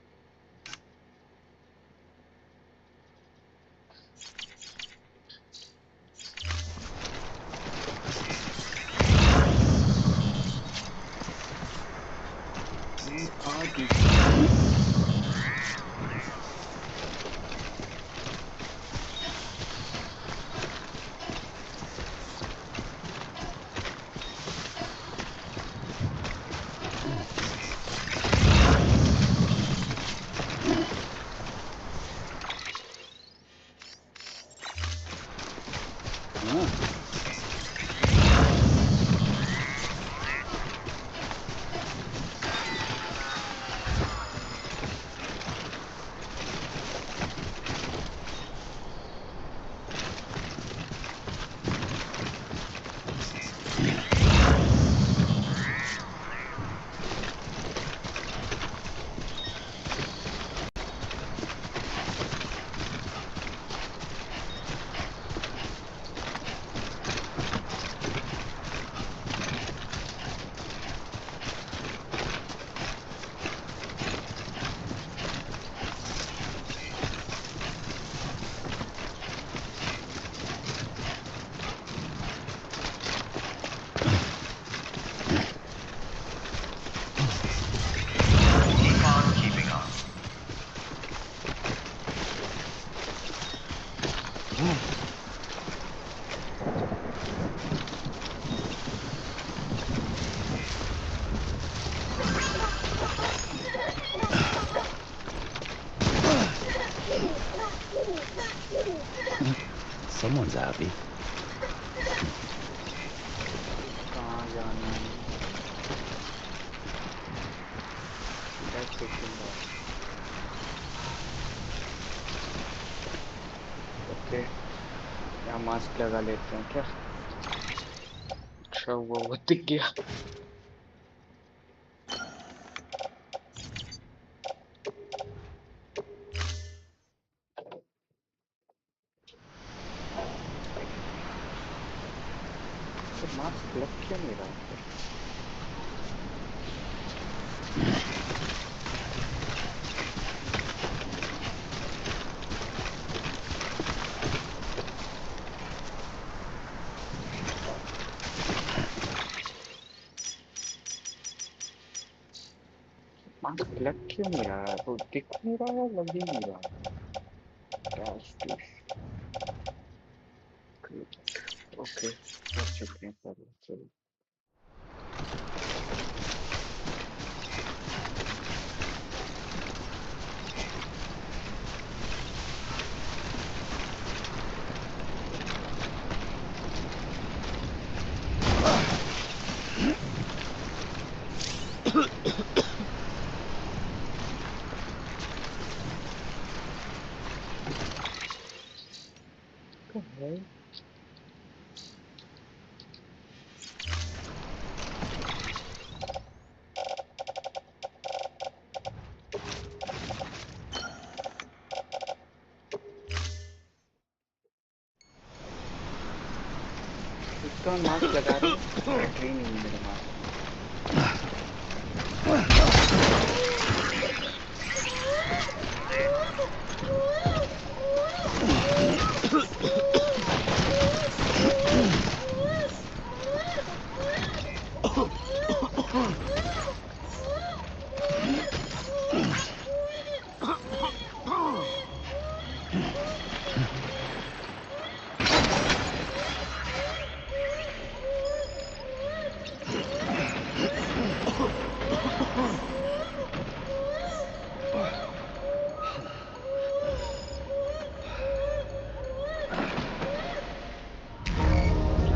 Someone's happy. कहाँ जाना है? That's taking off. Okay, यहाँ मास्क लगा लेते हैं क्या? अच्छा वो दिख गया. तो मास्क लग क्यों नहीं रहा फिर? मास्क लग क्यों नहीं रहा है? वो दिख नहीं रहा है, लग ही नहीं रहा है. That's this. Okay, कर चुके हैं पहले. चलो. Okay. इसका मास्क लगा रहे हैं. बैटरी नहीं है मेरे मास्क में.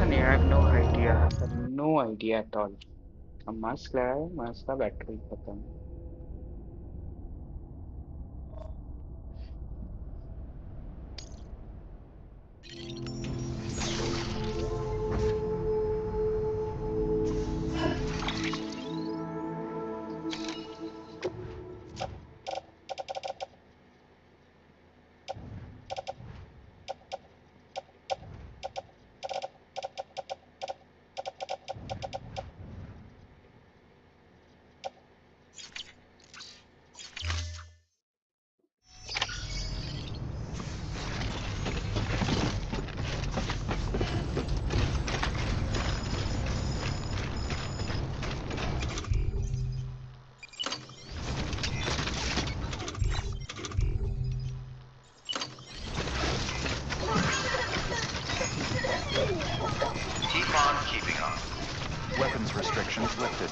I have no idea. I have no idea at all. अब मास्क लगाया, मास्क का बैटरी खत्म. Keep on keeping on. Weapons restrictions lifted.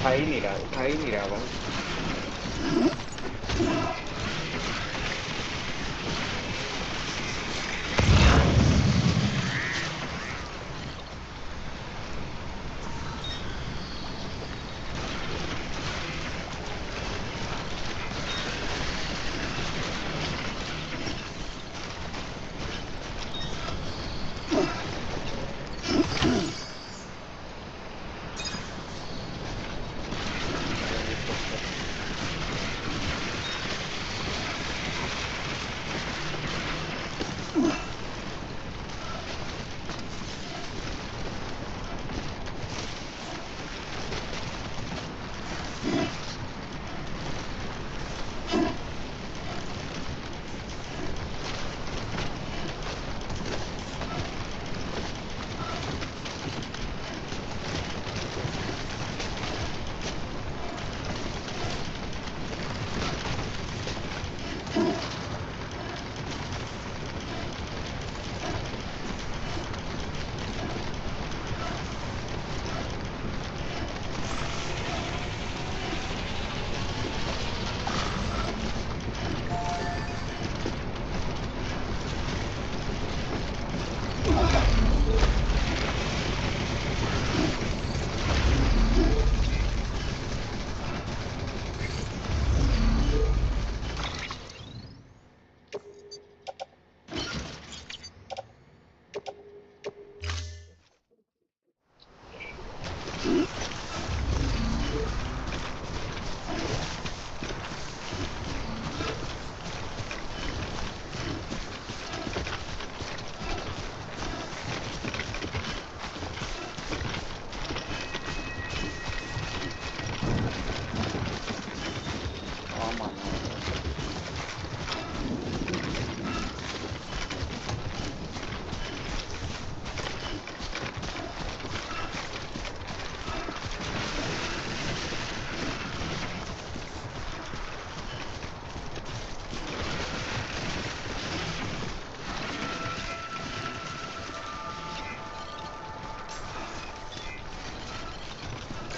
उठा ही नहीं रहा भाई।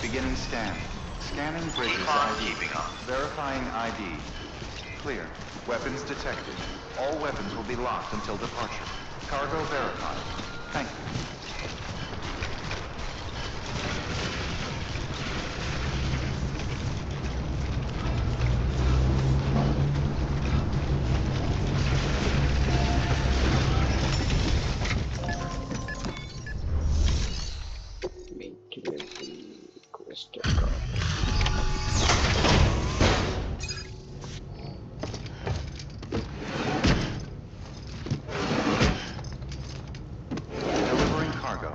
Beginning scan. Scanning bridges ID. Verifying ID. Clear. Weapons detected. All weapons will be locked until departure. Cargo verified. Thank you. Delivering cargo.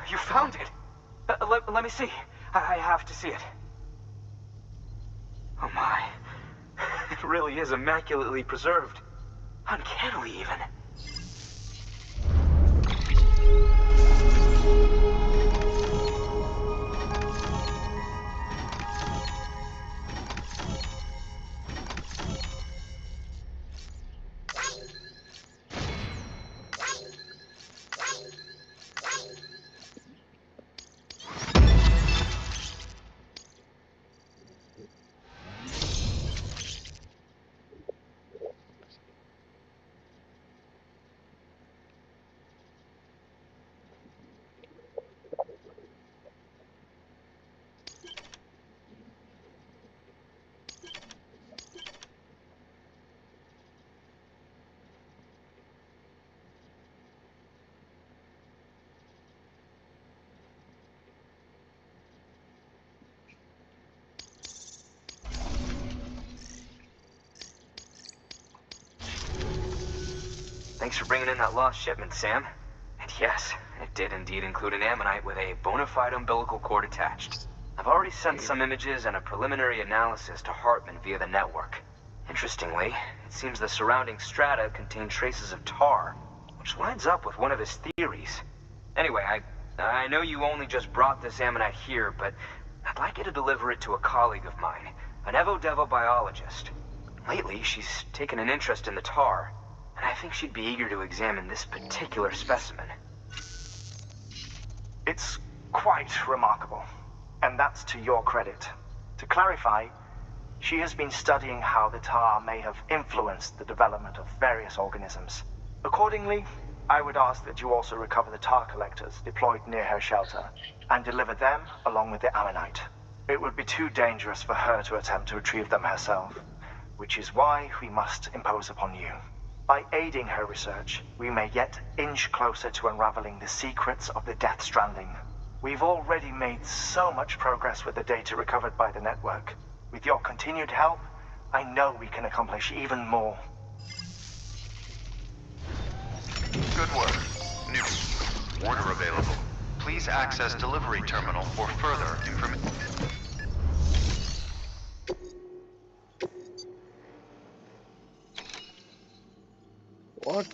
You found it! Let me see. I have to see it. Oh my. It really is immaculately preserved. Uncannily, even. Thanks for bringing in that lost shipment, Sam. And yes, it did indeed include an ammonite with a bona fide umbilical cord attached. I've already sent some images and a preliminary analysis to Hartman via the network. Interestingly, it seems the surrounding strata contain traces of tar, which lines up with one of his theories. Anyway, I know you only just brought this ammonite here, but I'd like you to deliver it to a colleague of mine, an Evo Devo biologist. Lately, she's taken an interest in the tar, and I think she'd be eager to examine this particular specimen. It's quite remarkable, and that's to your credit. To clarify, she has been studying how the tar may have influenced the development of various organisms. Accordingly, I would ask that you also recover the tar collectors deployed near her shelter and deliver them along with the ammonite. It would be too dangerous for her to attempt to retrieve them herself, which is why we must impose upon you. By aiding her research, we may yet inch closer to unraveling the secrets of the Death Stranding. We've already made so much progress with the data recovered by the network. With your continued help, I know we can accomplish even more. Good work. New order available. Please access delivery terminal for further information. What?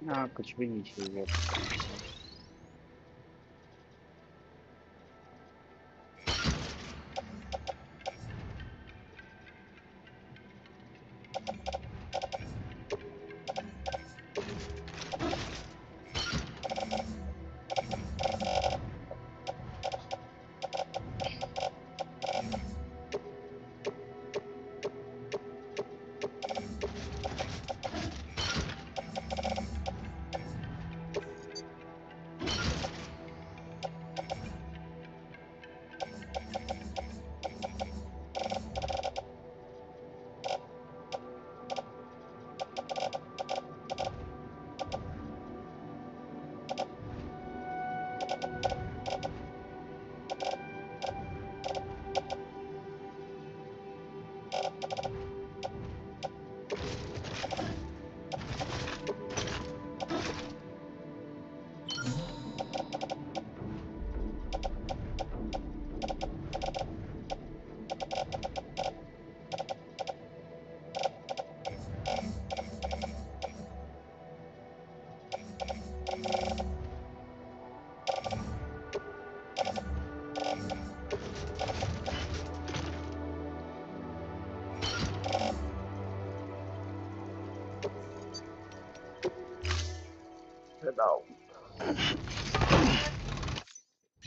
हाँ कुछ भी नहीं चाहिए।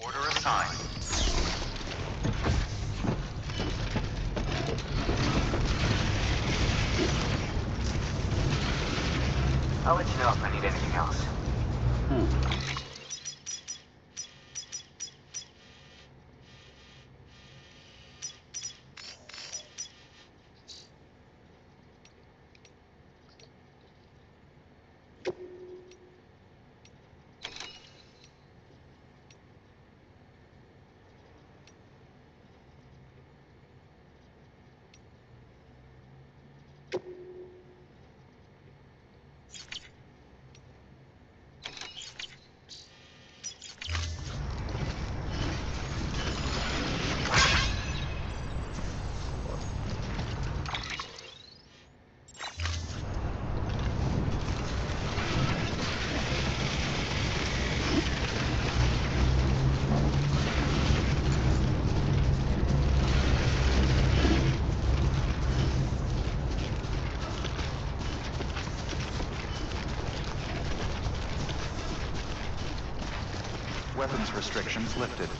Order assigned. I'll let you know if I need anything else. Weapons restrictions lifted.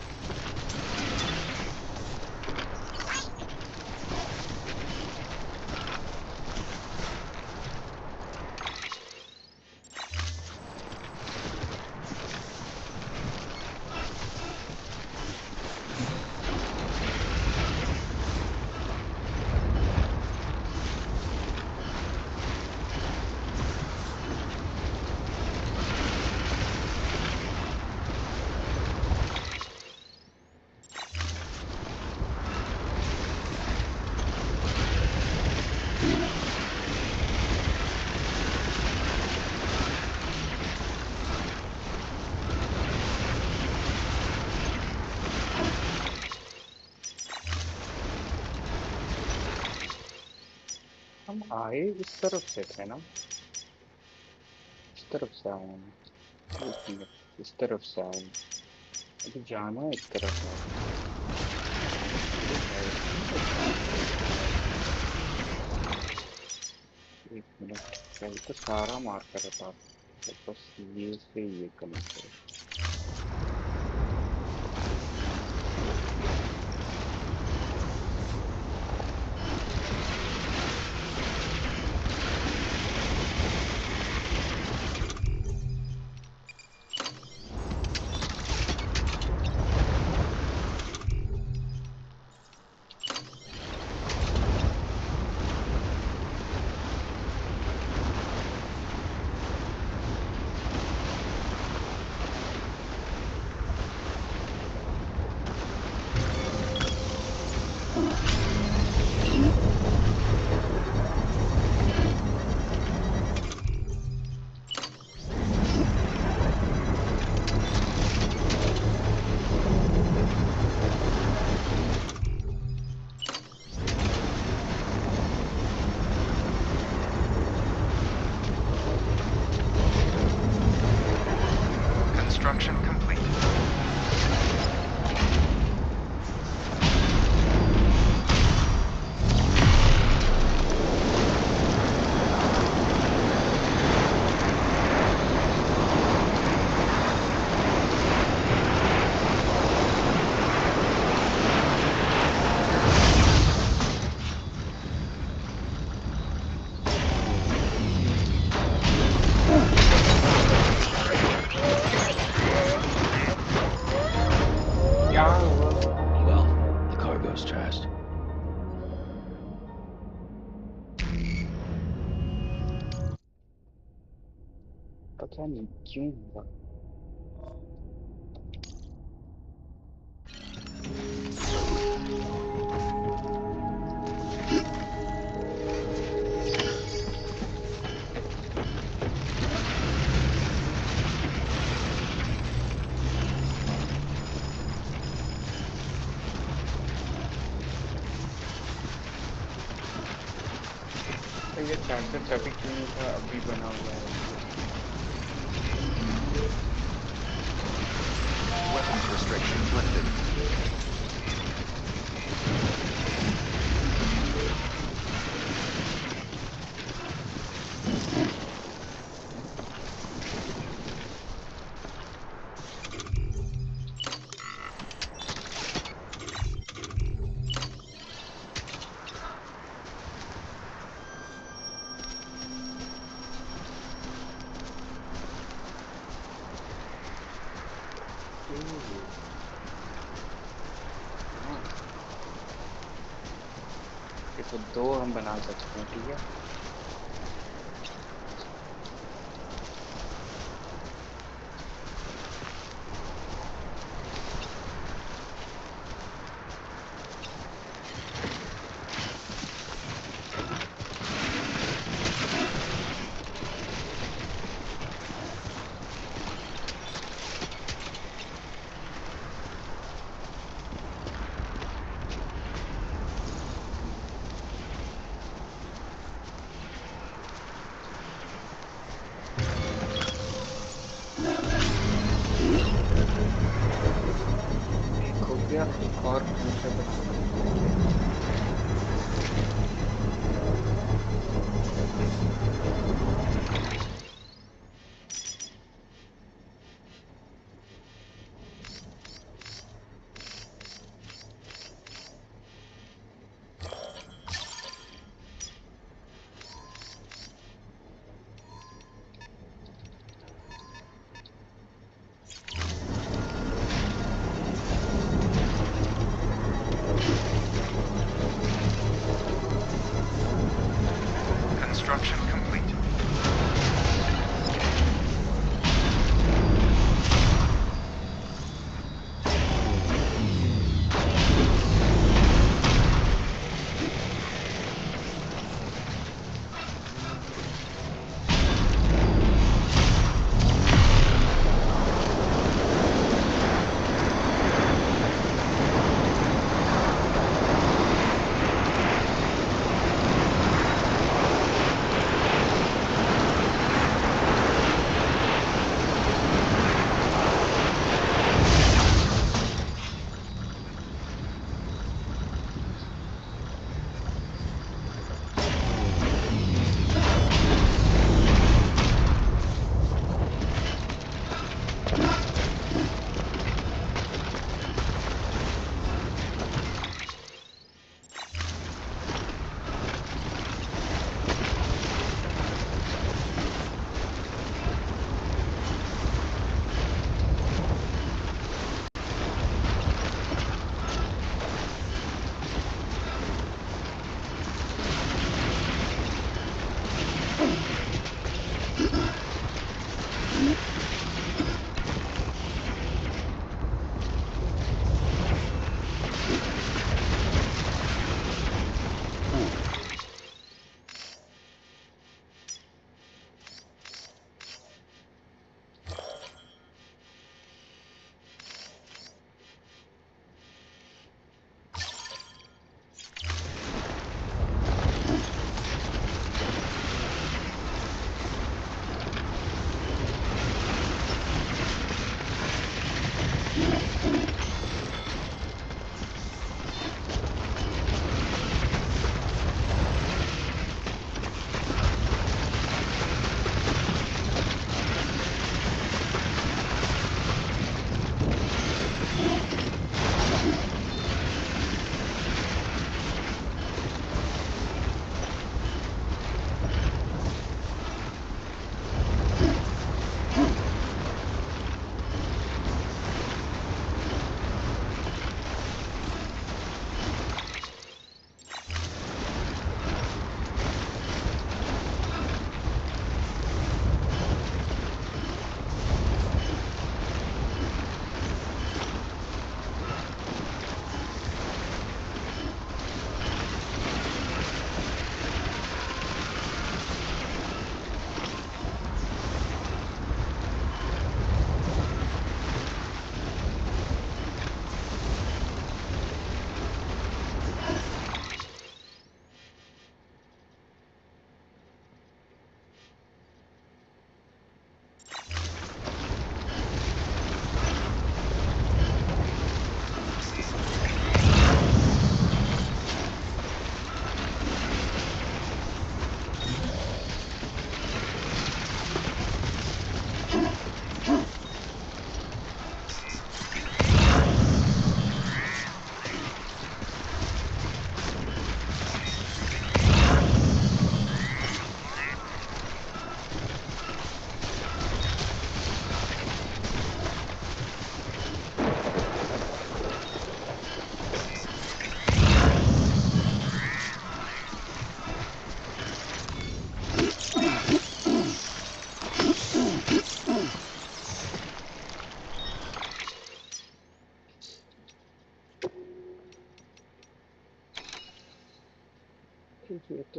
आए इस तरफ से थे ना, इस तरफ से आए हैं। एक मिनट, इस तरफ से आए हैं। अभी जाना है इस तरफ है। एक मिनट, पहले तो सारा मार कर हटा, बस ये से ये कनेक्ट है। Construction complete. क्या हुआ? Well, the cargo's trashed. पता नहीं क्यों हुआ। तो ये चार्जर तभी क्यों नहीं था, अभी बना हुआ है। Weapons restrictions lifted. हाँ, देखो दो हम बना सकते हैं, ठीक है। एक हो गया, एक और दूसरा बना सकते हैं।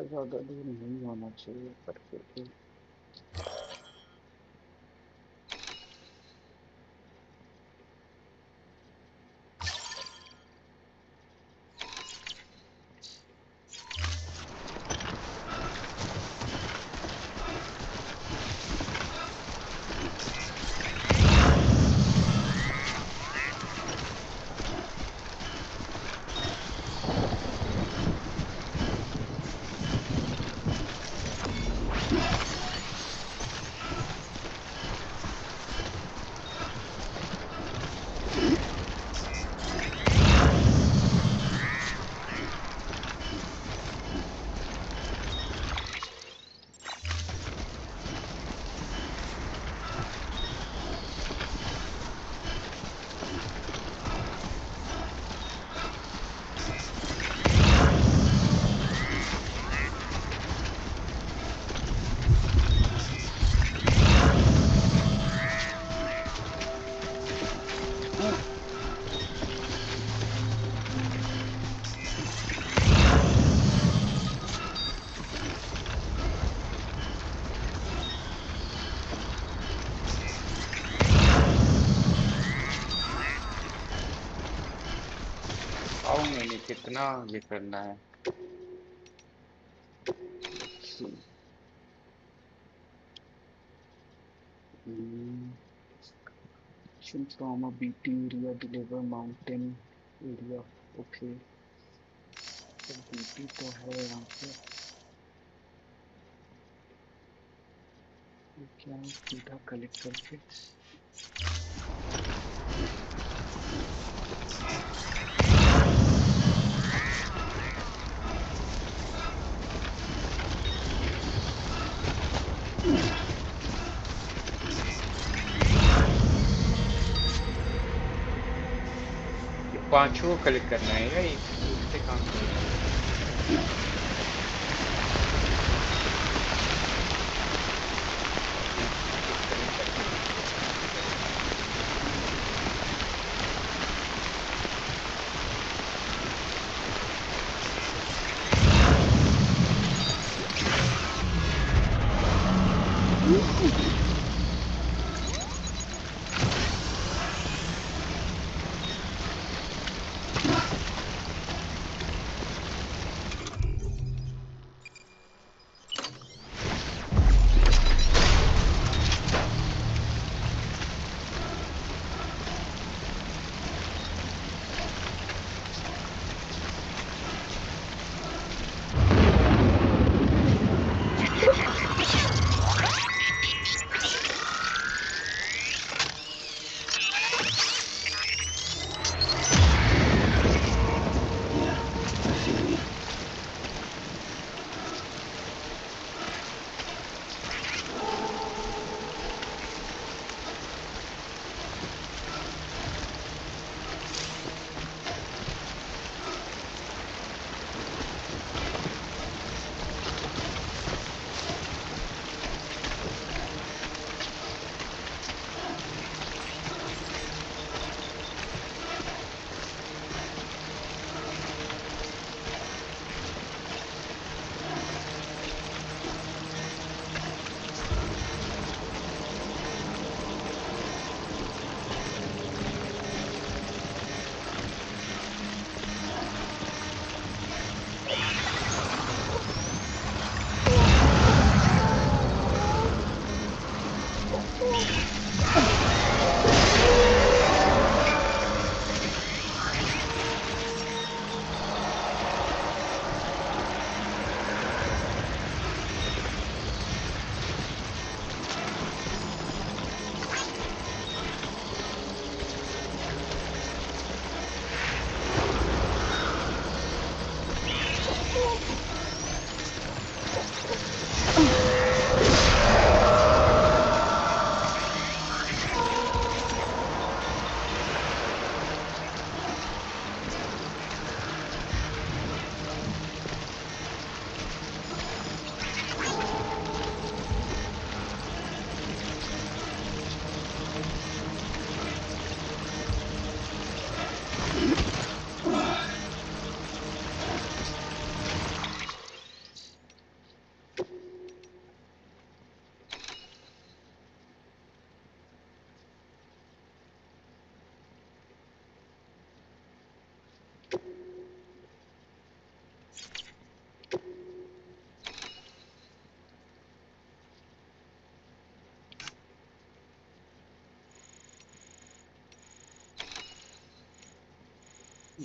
इससे ज़्यादा दूर नहीं होना चाहिए पर फिर भी आओ मैंने कितना ये करना है from a BT area deliver mountain area okay तो BT तो है यहाँ पे ये क्या सीधा कलेक्ट करके पांचों को कलेक्ट करना है या एक से काम करेगा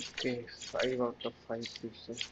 Okay, 5 out of 5 pieces.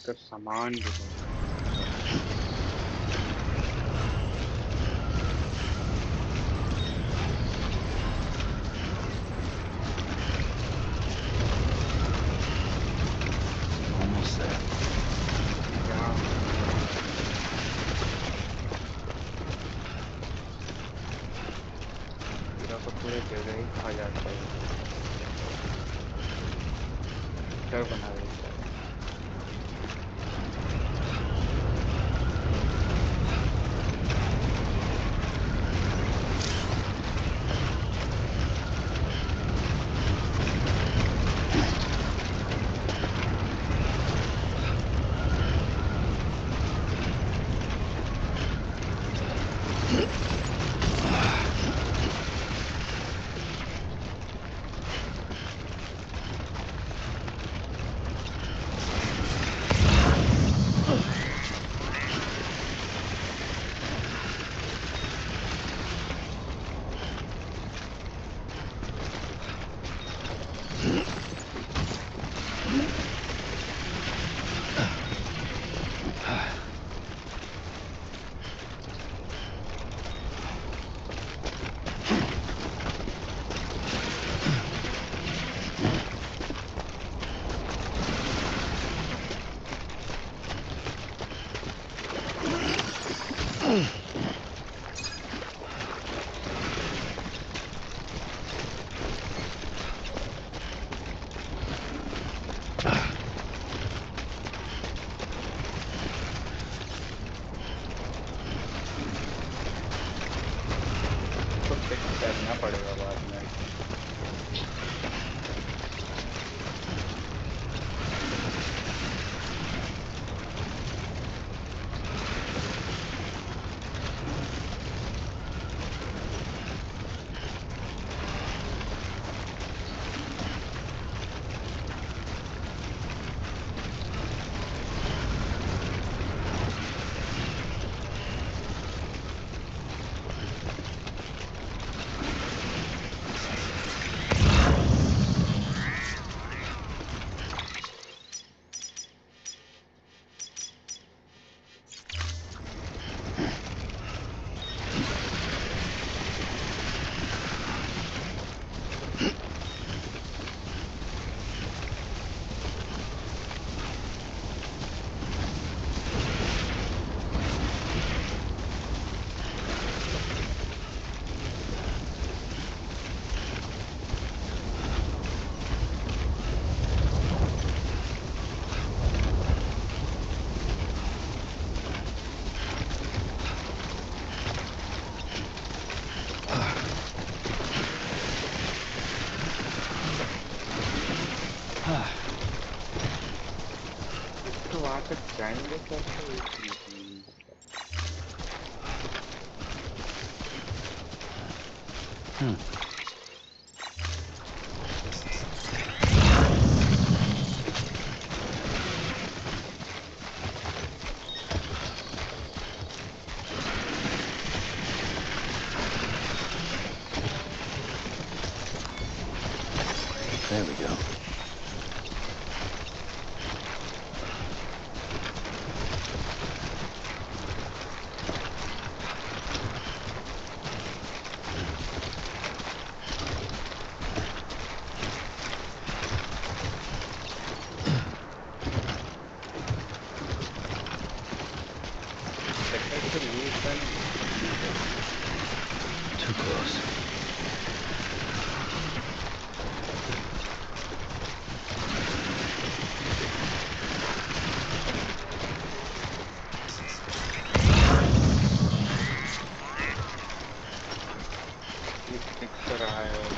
तो सामान भी नहीं है। Almost there. यहाँ पूरा का पूरा जगह ही खा जाता है, डर बना देता है। तो फिक्स करना पड़ेगा बाद में। तो वहाँ तक जाएंगे कैसे, ये समझ में नहीं आता। There we go. लगता है कि ये गन नकली है। Too close. दिख तो रहा है।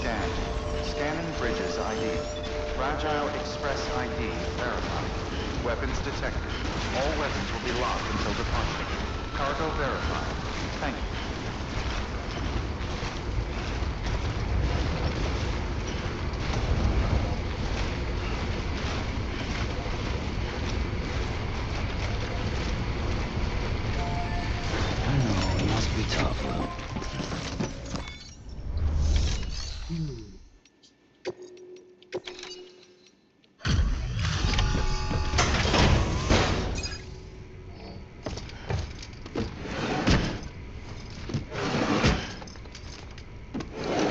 scanned. Scanning bridges ID. Fragile Express ID verified. Weapons detected. All weapons will be locked until departure. Cargo verified. Thank you. I know, it must be tough, Will.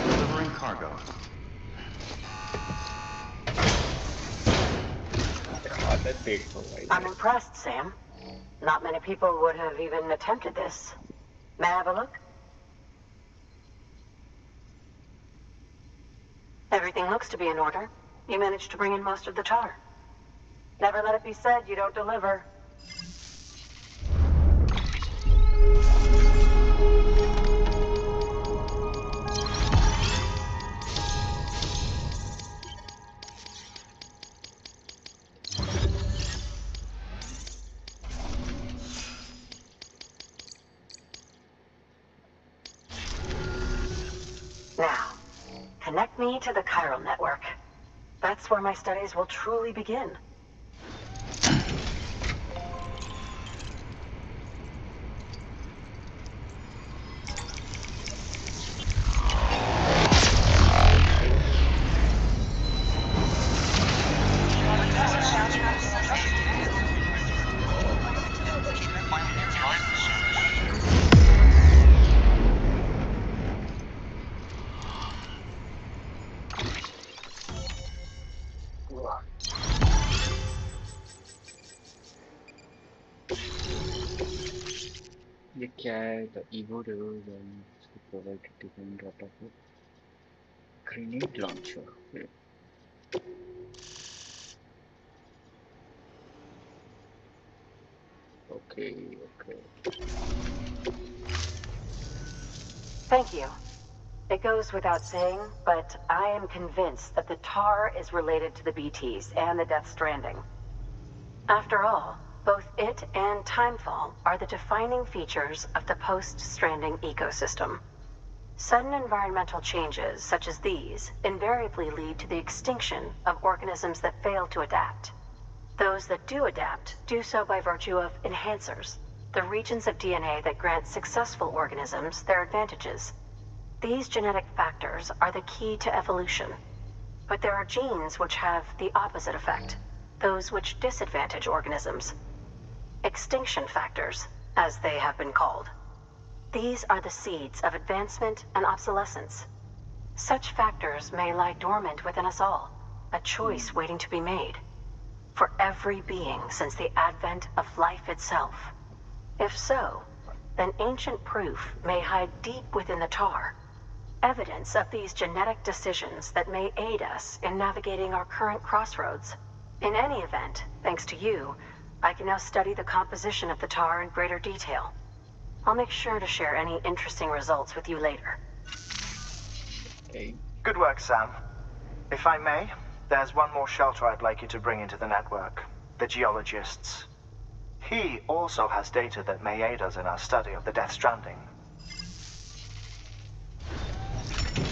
Delivering cargo. आदत देखो भाई. I'm impressed, Sam. Not many people would have even attempted this. May I have a look? Everything looks to be in order. You managed to bring in most of the tar. Never let it be said you don't deliver. Now, connect me to the chiral network. That's where my studies will truly begin. ये क्या है? The ego reveals and provided different data for grenade launcher. Okay, okay. Thank you. It goes without saying, but I am convinced that the tar is related to the BTs and the Death Stranding. After all, both it and Timefall are the defining features of the post-Stranding ecosystem. Sudden environmental changes such as these invariably lead to the extinction of organisms that fail to adapt. Those that do adapt do so by virtue of enhancers, the regions of DNA that grant successful organisms their advantages. These genetic factors are the key to evolution. But there are genes which have the opposite effect, those which disadvantage organisms. Extinction factors, as they have been called. These are the seeds of advancement and obsolescence. Such factors may lie dormant within us all, a choice waiting to be made. For every being since the advent of life itself. If so, then ancient proof may hide deep within the tar. Evidence of these genetic decisions that may aid us in navigating our current crossroads. In any event, thanks to you, I can now study the composition of the tar in greater detail. I'll make sure to share any interesting results with you later. Okay. Good work, Sam. If I may, there's one more shelter I'd like you to bring into the network. The geologist's. He also has data that may aid us in our study of the Death Stranding.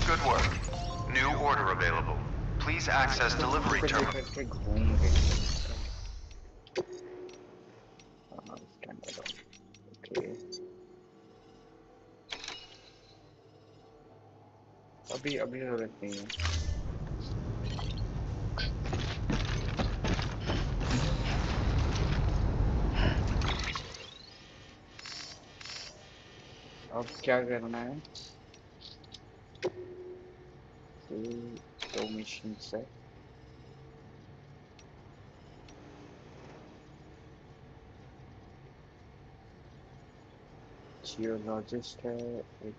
Good work. New order available. Please access delivery terminal. Okay. अभी जरूरत नहीं है. अब क्या करना है? दो mission से जियोलॉजिस्ट है एक.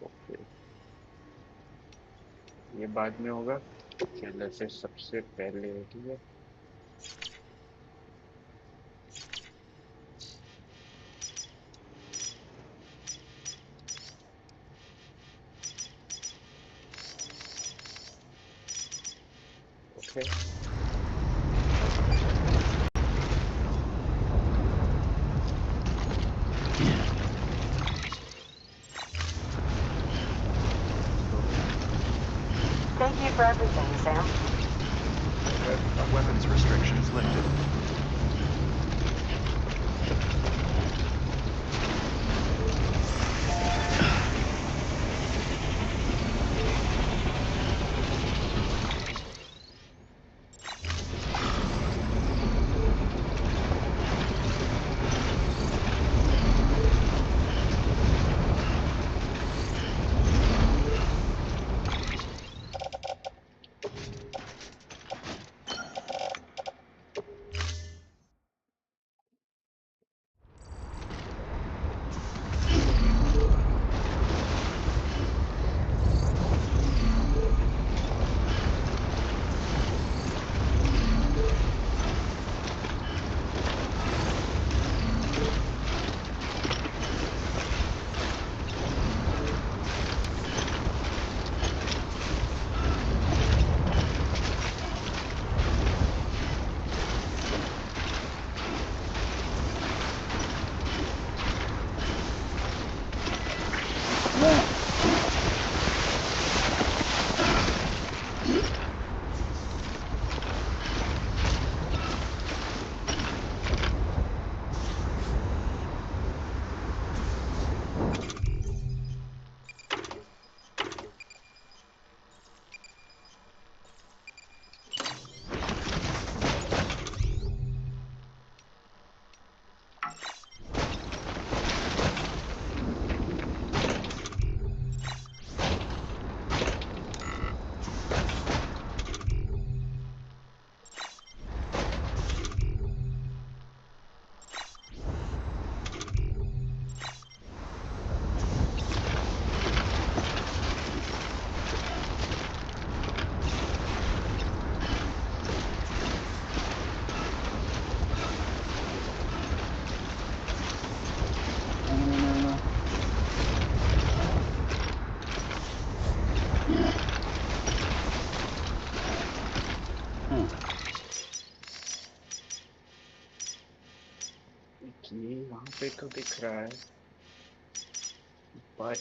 ओके, ये बाद में होगा. चलो से सबसे पहले, ठीक है. है। Thank you for everything, Sam. Weapons restrictions lifted. ये वहाँ पे तो दिख रहा है, बट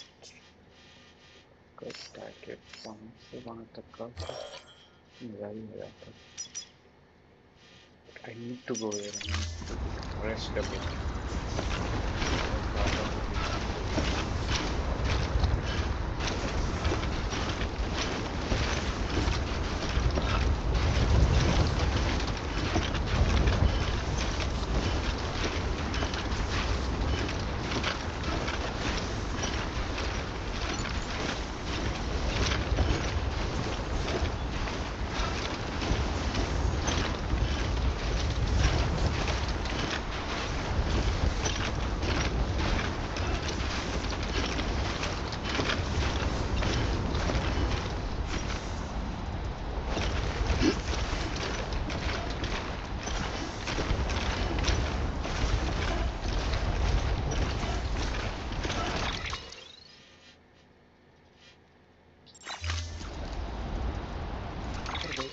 वहाँ से वहाँ तक का मजा ही नहीं आता। I need to go there. I need to rest a bit.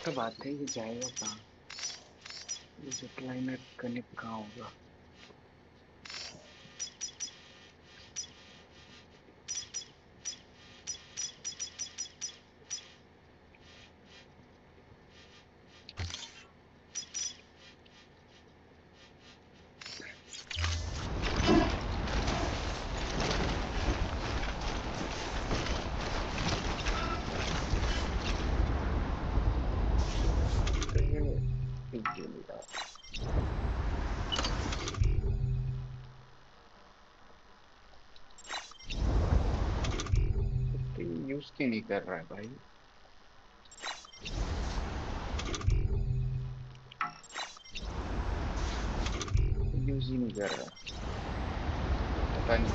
तो बात है, ये जाएगा कहाँ? ये जिप लाइनर कनेक्ट कहाँ होगा? यूज क्यों नहीं कर रहा है भाई? यूज ही नहीं कर रहा, पता नहीं।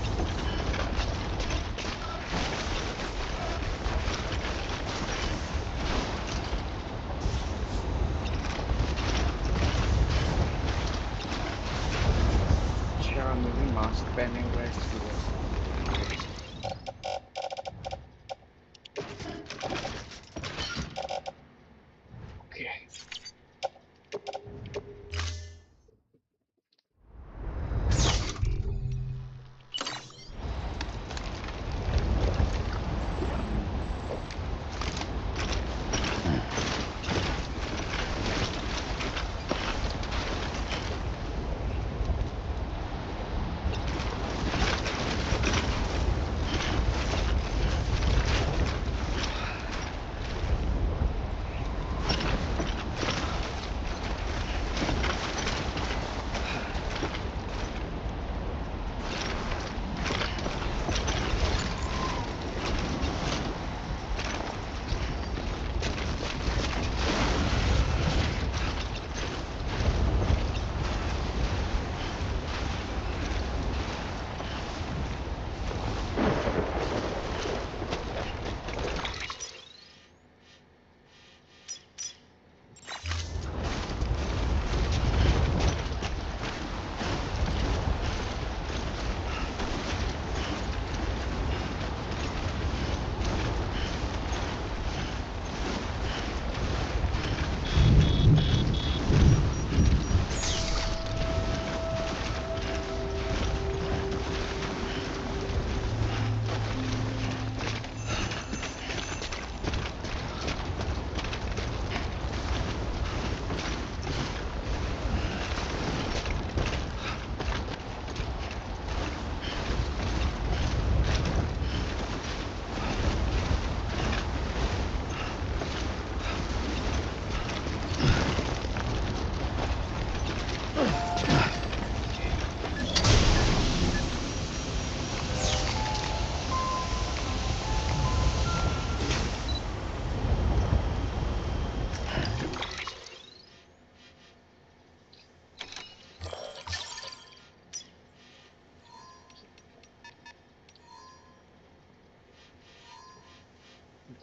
अच्छा, मेरी मास्क पहने हुआ है इसलिए। Okay.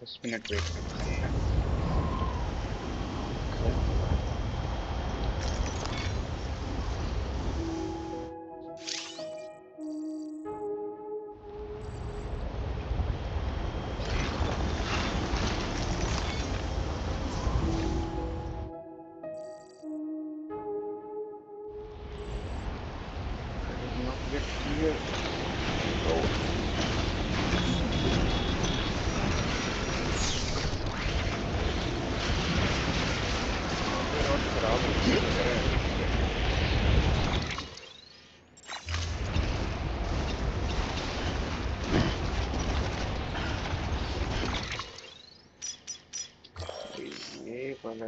10 मिनट वेट करना है। Not yet clear. Oh. और खराब हो गया है। ये वाला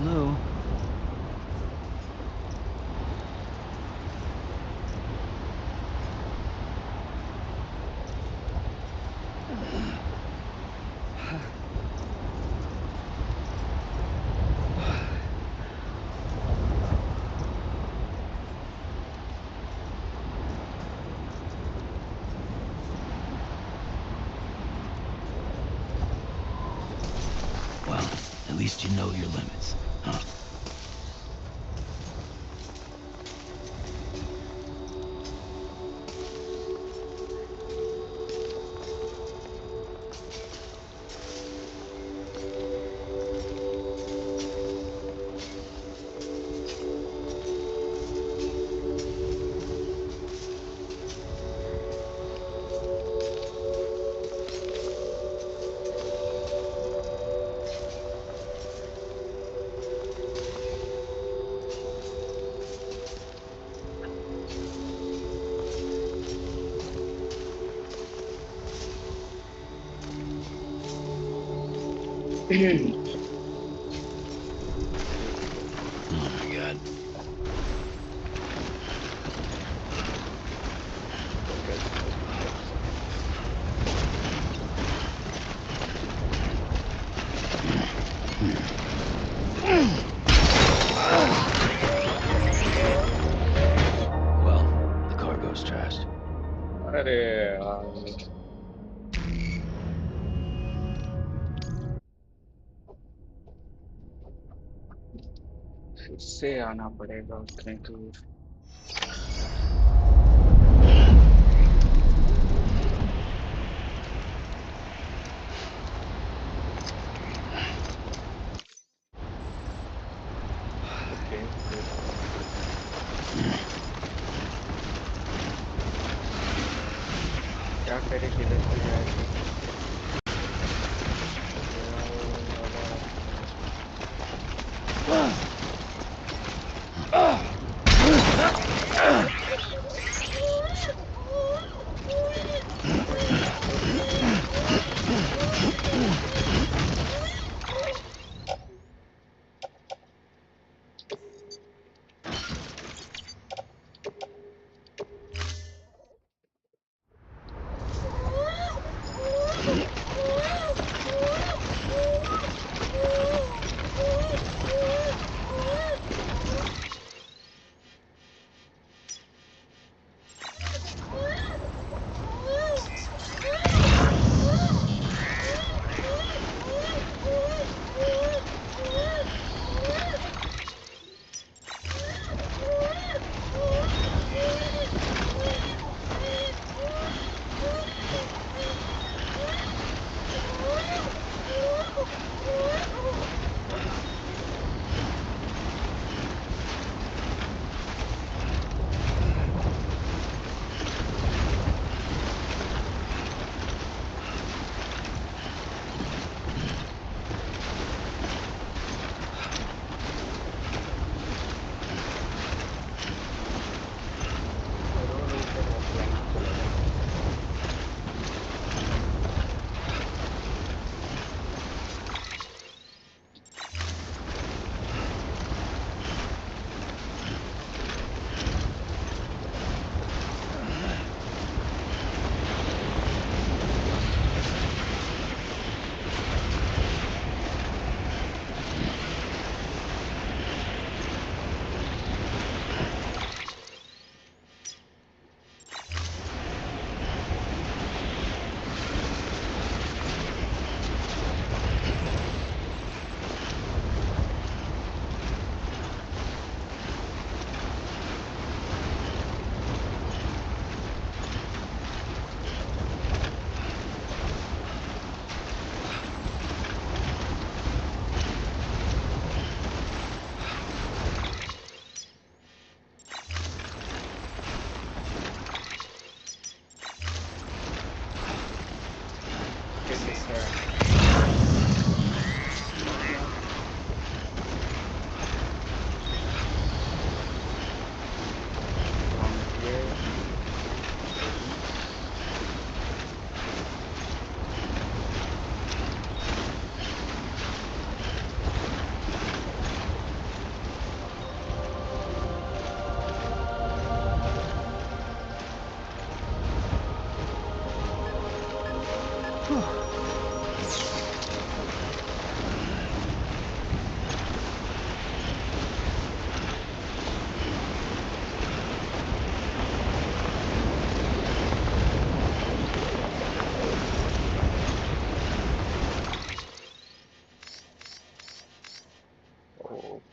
Lou. Well, at least you know your limits, huh? Oh my God. Well, the cargo's trashed. अरे यार फिर से आना पड़ेगा उतने दूर। ओके फिर क्या करे किधर से जाए फिर this है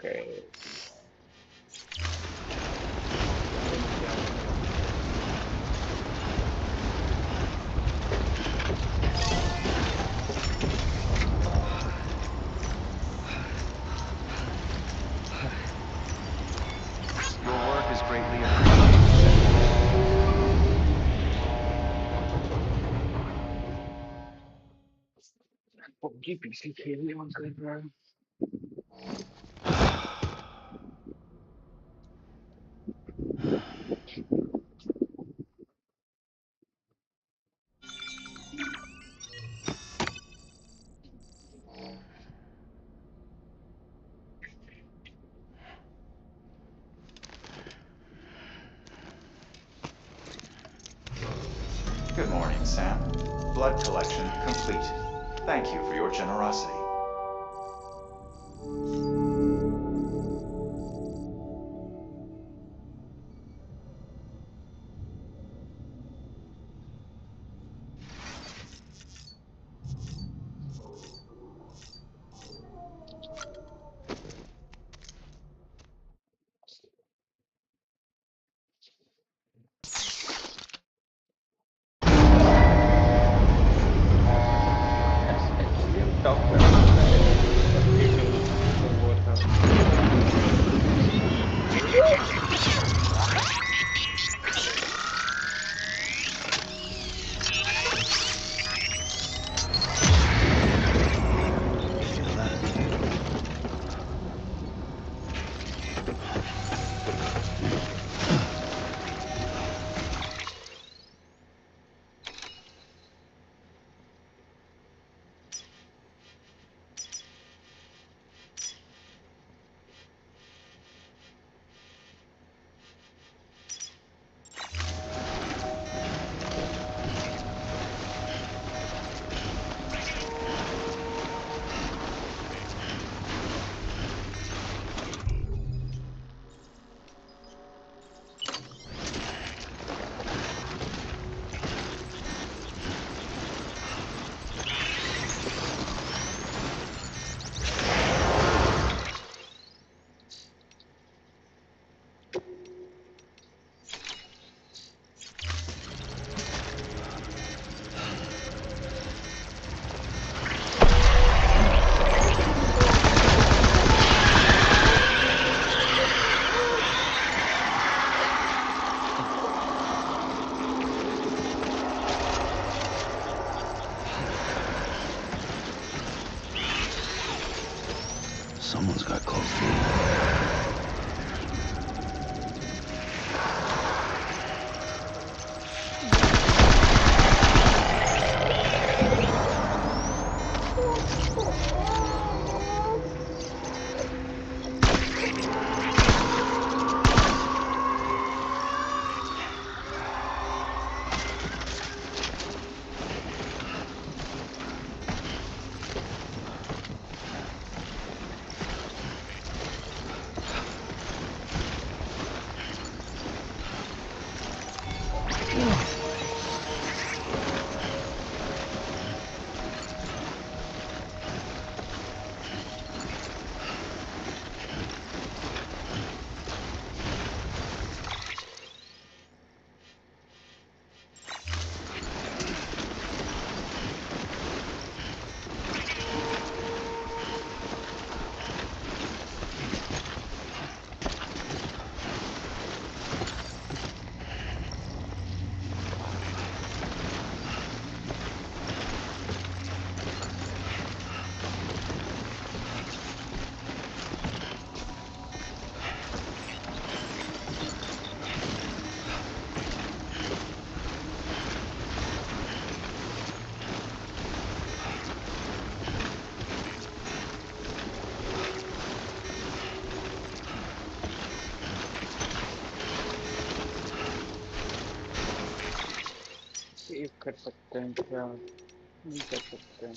Okay. Your work is greatly appreciated. PUBG PC खेलने मन कर रहा है Good morning, Sam. Blood collection complete. Thank you for your generosity. Actually top करना है तो वो था Someone's got cold. सकते हैं क्या? नहीं कर सकते हैं।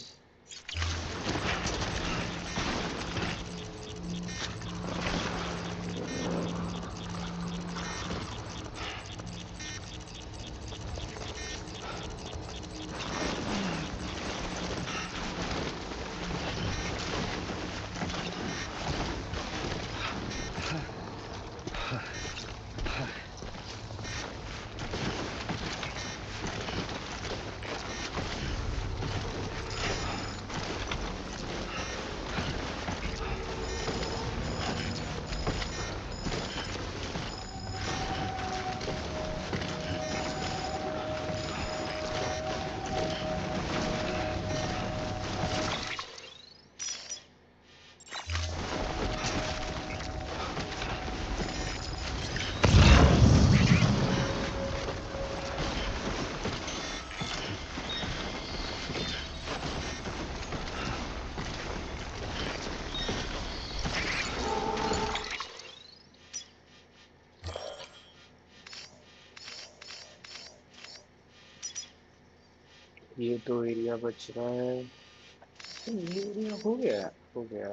ये 2 एरिया बच रहा है। ये एरिया हो गया, हो गया।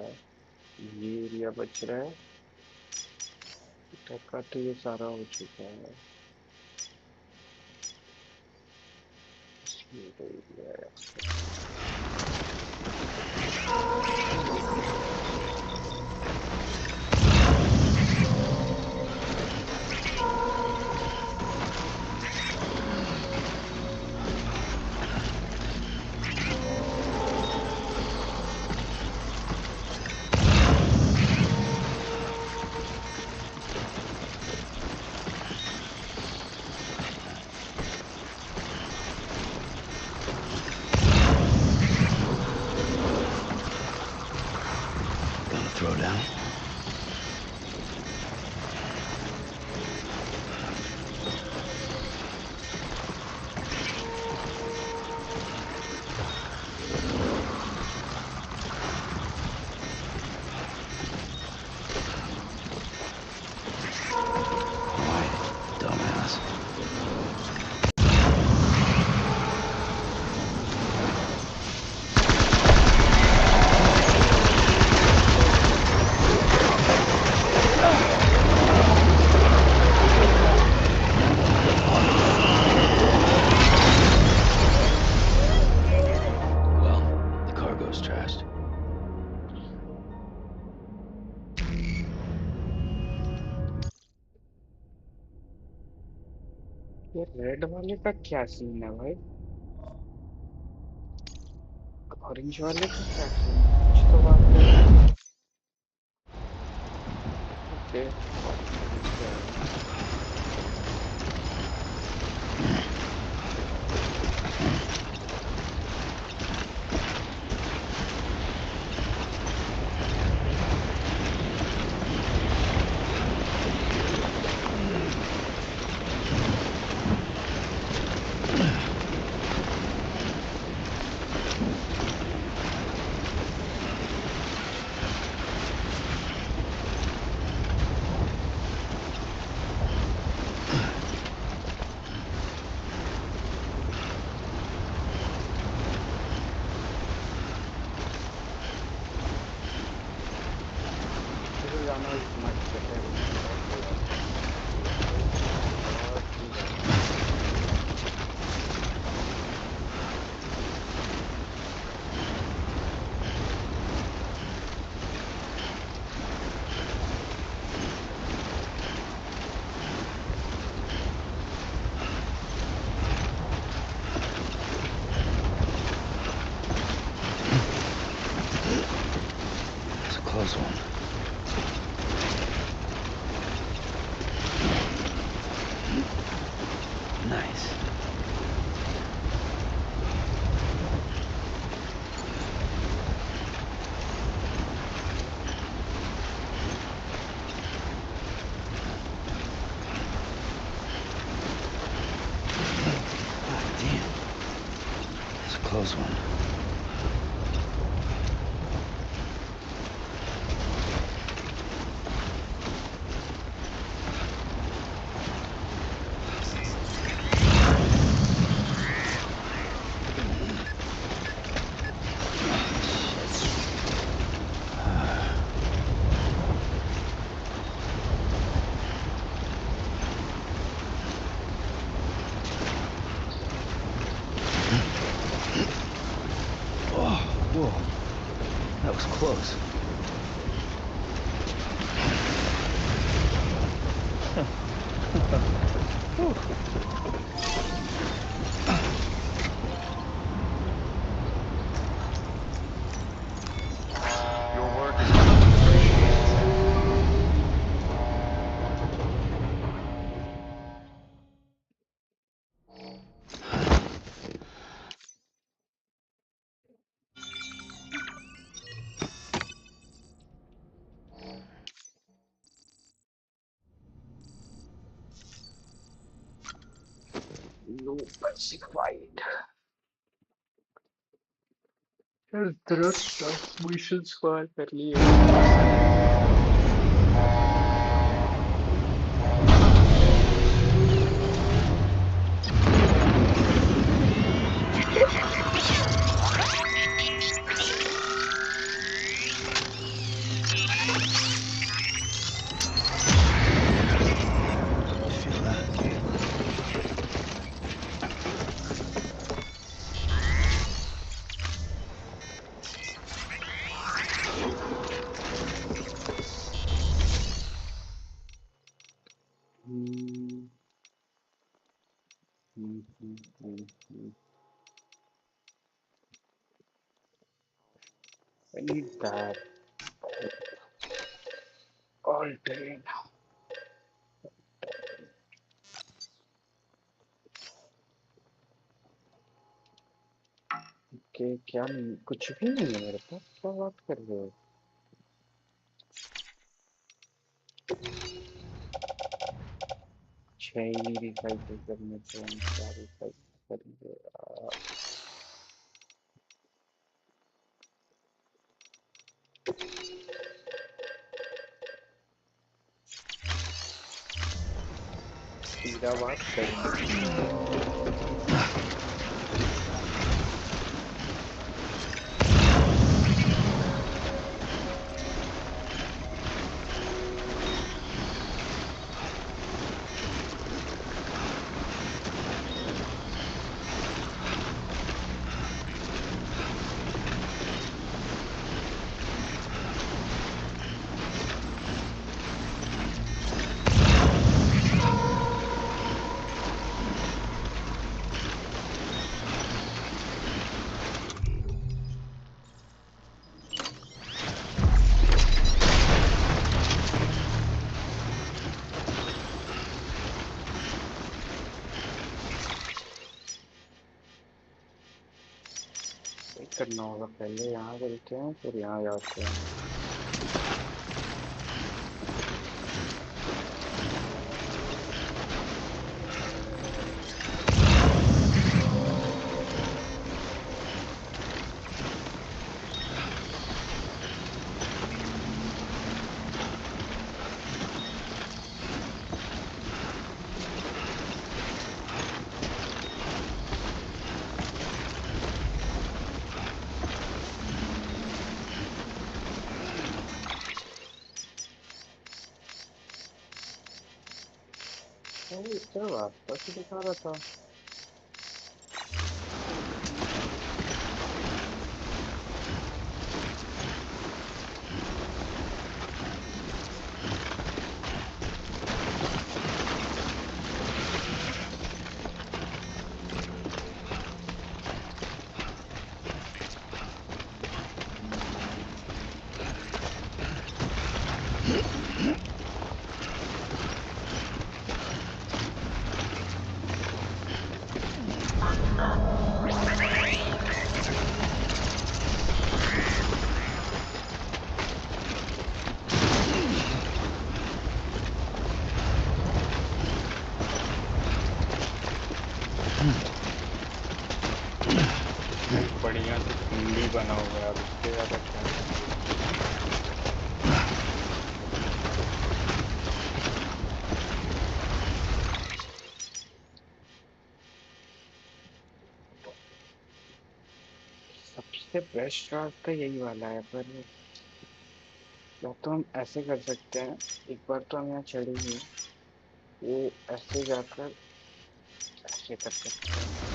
ये एरिया बच रहा है। टक्का तो ये सारा हो चुका है। ये 2 एरिया है। Throw down. Dumbass. Well, the cargo's trashed. ये रेड वाले का क्या सीन है भाई? ऑरेंज वाले का क्या सीन है? कुछ तो बात है। ओके। मुझे जाना मत पता It's a close one. Nice. God damn. It's a close one. Whoa, that was close. Your work is greatly appreciated, Sam. Low classified. Transmission सवाल कर लिए Feel that? I need that all terrain. के क्या नहीं कुछ भी नहीं है मेरे पास क्या बात कर रहे हो छह ही नहीं रिसाइकिल करने को हम क्या रिसाइकिल करेंगे सीधा बात करेंगे करना होगा पहले यहाँ चलते हैं फिर यहाँ जाते हैं क्या रास्ता से दिखा रहा था बढ़िया से कुंडी बना हुआ है उससे ज्यादा क्या सबसे बेस्ट रास्ता यही वाला है पर या तो हम ऐसे कर सकते हैं एक बार तो हम यहाँ चढ़ेंगे ये ऐसे जाकर ऐसे कर सकते हैं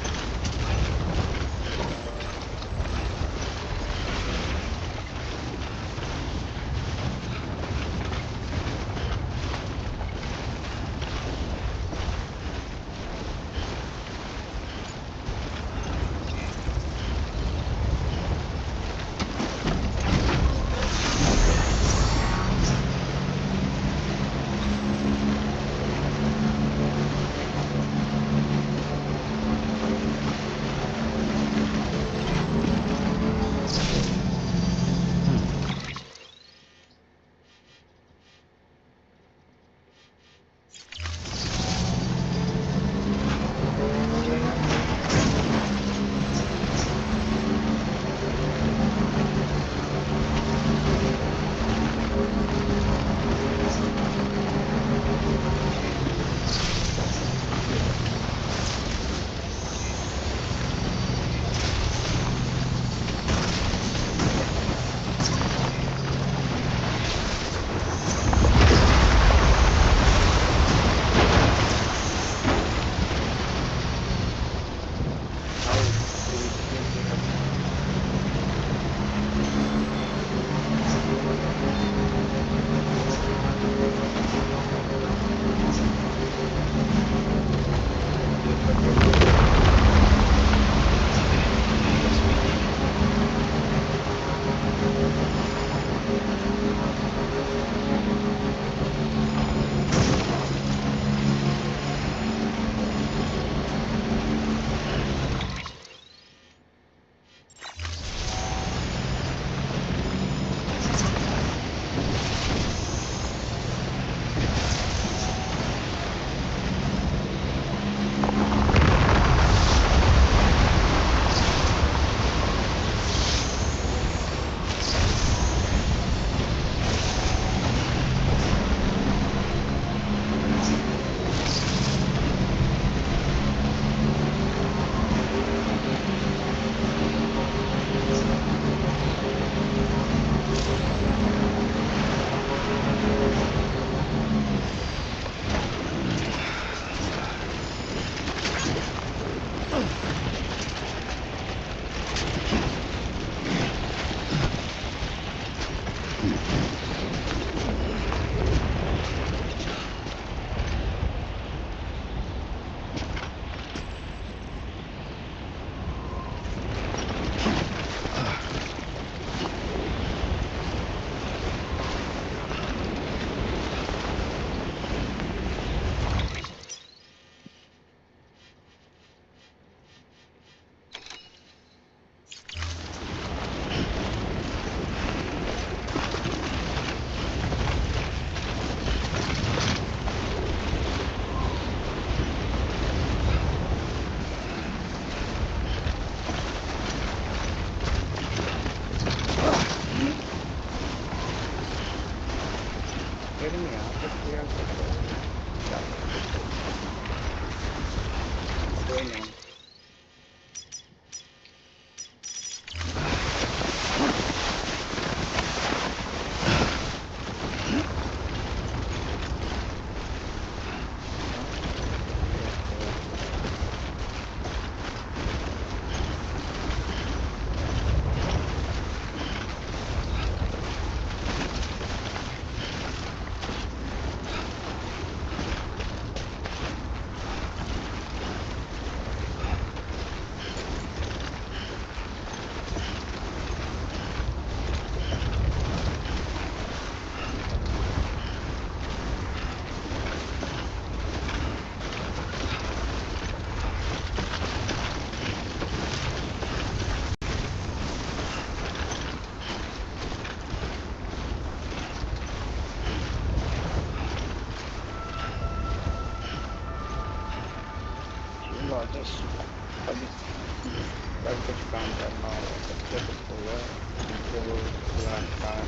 कार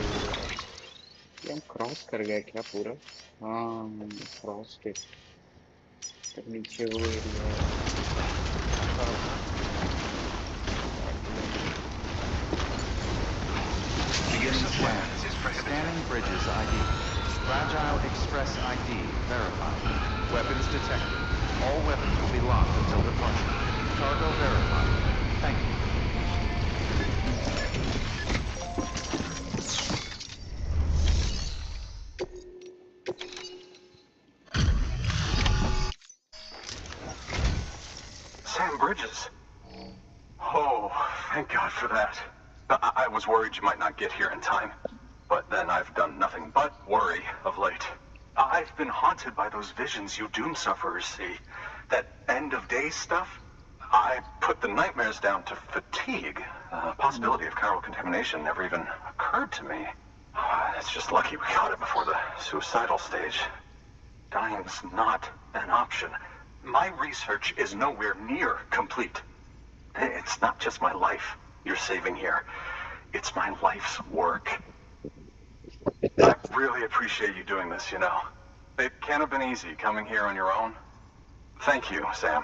ये हम क्रॉस कर गए क्या पूरा? हाँ, क्रॉस इट। तो नीचे वो area Beginning scan. Scanning bridges ID. Fragile Express ID verified. Weapons detected. All weapons will be locked until departure. Cargo verified. Thank you. Sam Bridges. Oh, thank God for that. I was worried you might not get here in time. But then I've done nothing but worry of late. I've been haunted by those visions you doom sufferers see. That end of days stuff. I put the nightmares down to fatigue. The possibility of chiral contamination never even occurred to me. It's just lucky we got it before the suicidal stage. Dying's not an option. My research is nowhere near complete. It's not just my life you're saving here. It's my life's work. I really appreciate you doing this, you know. It can't have been easy coming here on your own. Thank you, Sam.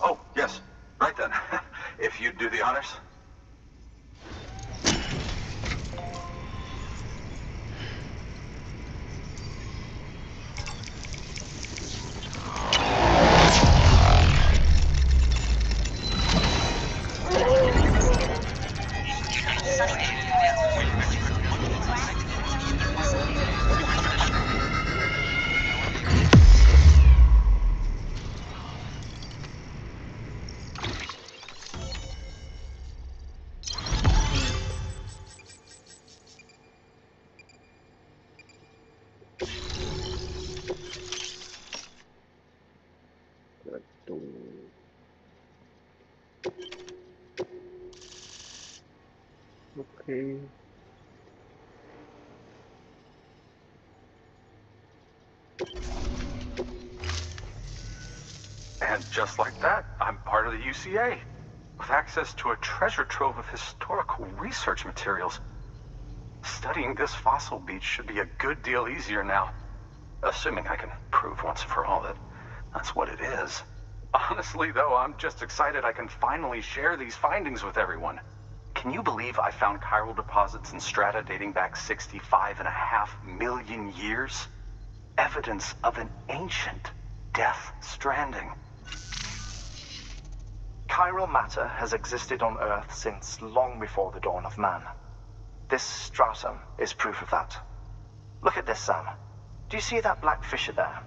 Oh, yes. Right then. If you'd do the honors. Okay. And just like that, I'm part of the UCA, with access to a treasure trove of historical research materials. Studying this fossil beach should be a good deal easier now, assuming I can prove once and for all that that's what it is. Honestly, though, I'm just excited I can finally share these findings with everyone. Can you believe I found chiral deposits in strata dating back 65.5 million years? Evidence of an ancient death stranding. Chiral matter has existed on Earth since long before the dawn of man. This stratum is proof of that. Look at this, Sam. Do you see that black fissure there?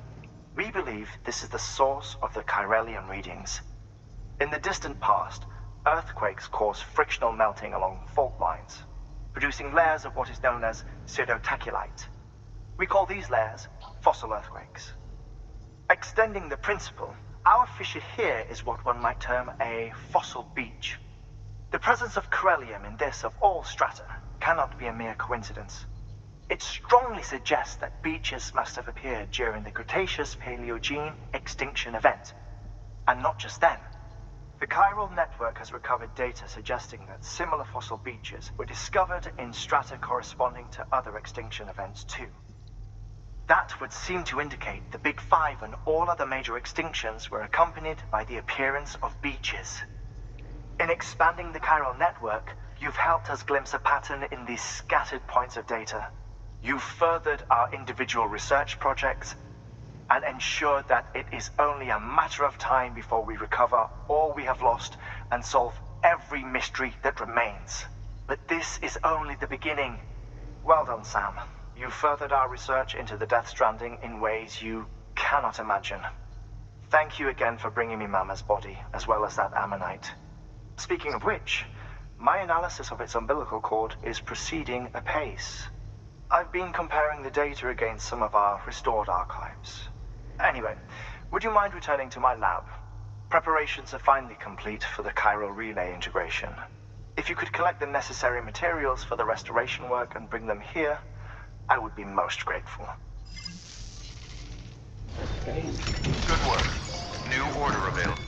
We believe this is the source of the Chiralian readings. In the distant past, earthquakes caused frictional melting along fault lines, producing layers of what is known as pseudotachylite. We call these layers fossil earthquakes. Extending the principle, our fissure here is what one might term a fossil beach. The presence of chiralium in this of all strata cannot be a mere coincidence. It strongly suggests that beaches must have appeared during the Cretaceous-Paleogene extinction event. And not just then. The chiral network has recovered data suggesting that similar fossil beaches were discovered in strata corresponding to other extinction events too. That would seem to indicate the Big Five and all other major extinctions were accompanied by the appearance of beaches. In expanding the chiral network, you've helped us glimpse a pattern in these scattered points of data. You've furthered our individual research projects, and ensure that it is only a matter of time before we recover all we have lost and solve every mystery that remains. But this is only the beginning. Well done, Sam. You furthered our research into the Death Stranding in ways you cannot imagine. Thank you again for bringing me Mama's body, as well as that ammonite. Speaking of which, my analysis of its umbilical cord is proceeding apace. I've been comparing the data against some of our restored archives. Anyway, would you mind returning to my lab? Preparations are finally complete for the chiral relay integration. If you could collect the necessary materials for the restoration work and bring them here, I would be most grateful. Good work. New order available.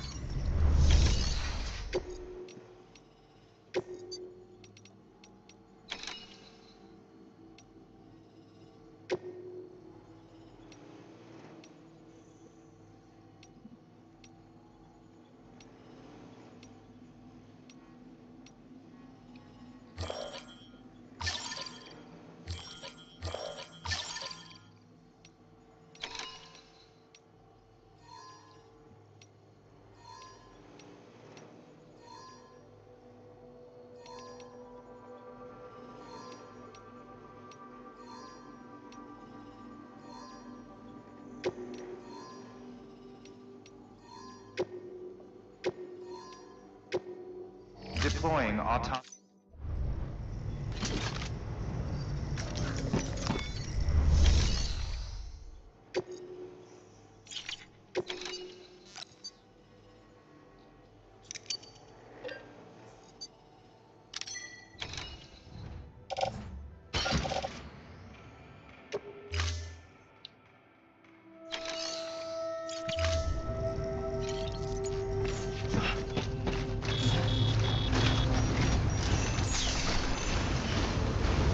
Deploying auto...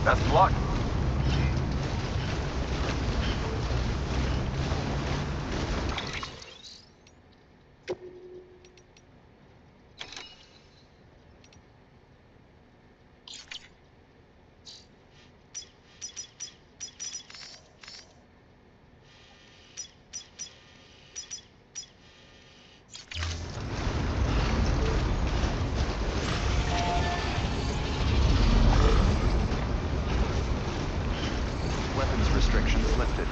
Best of luck. Restrictions lifted.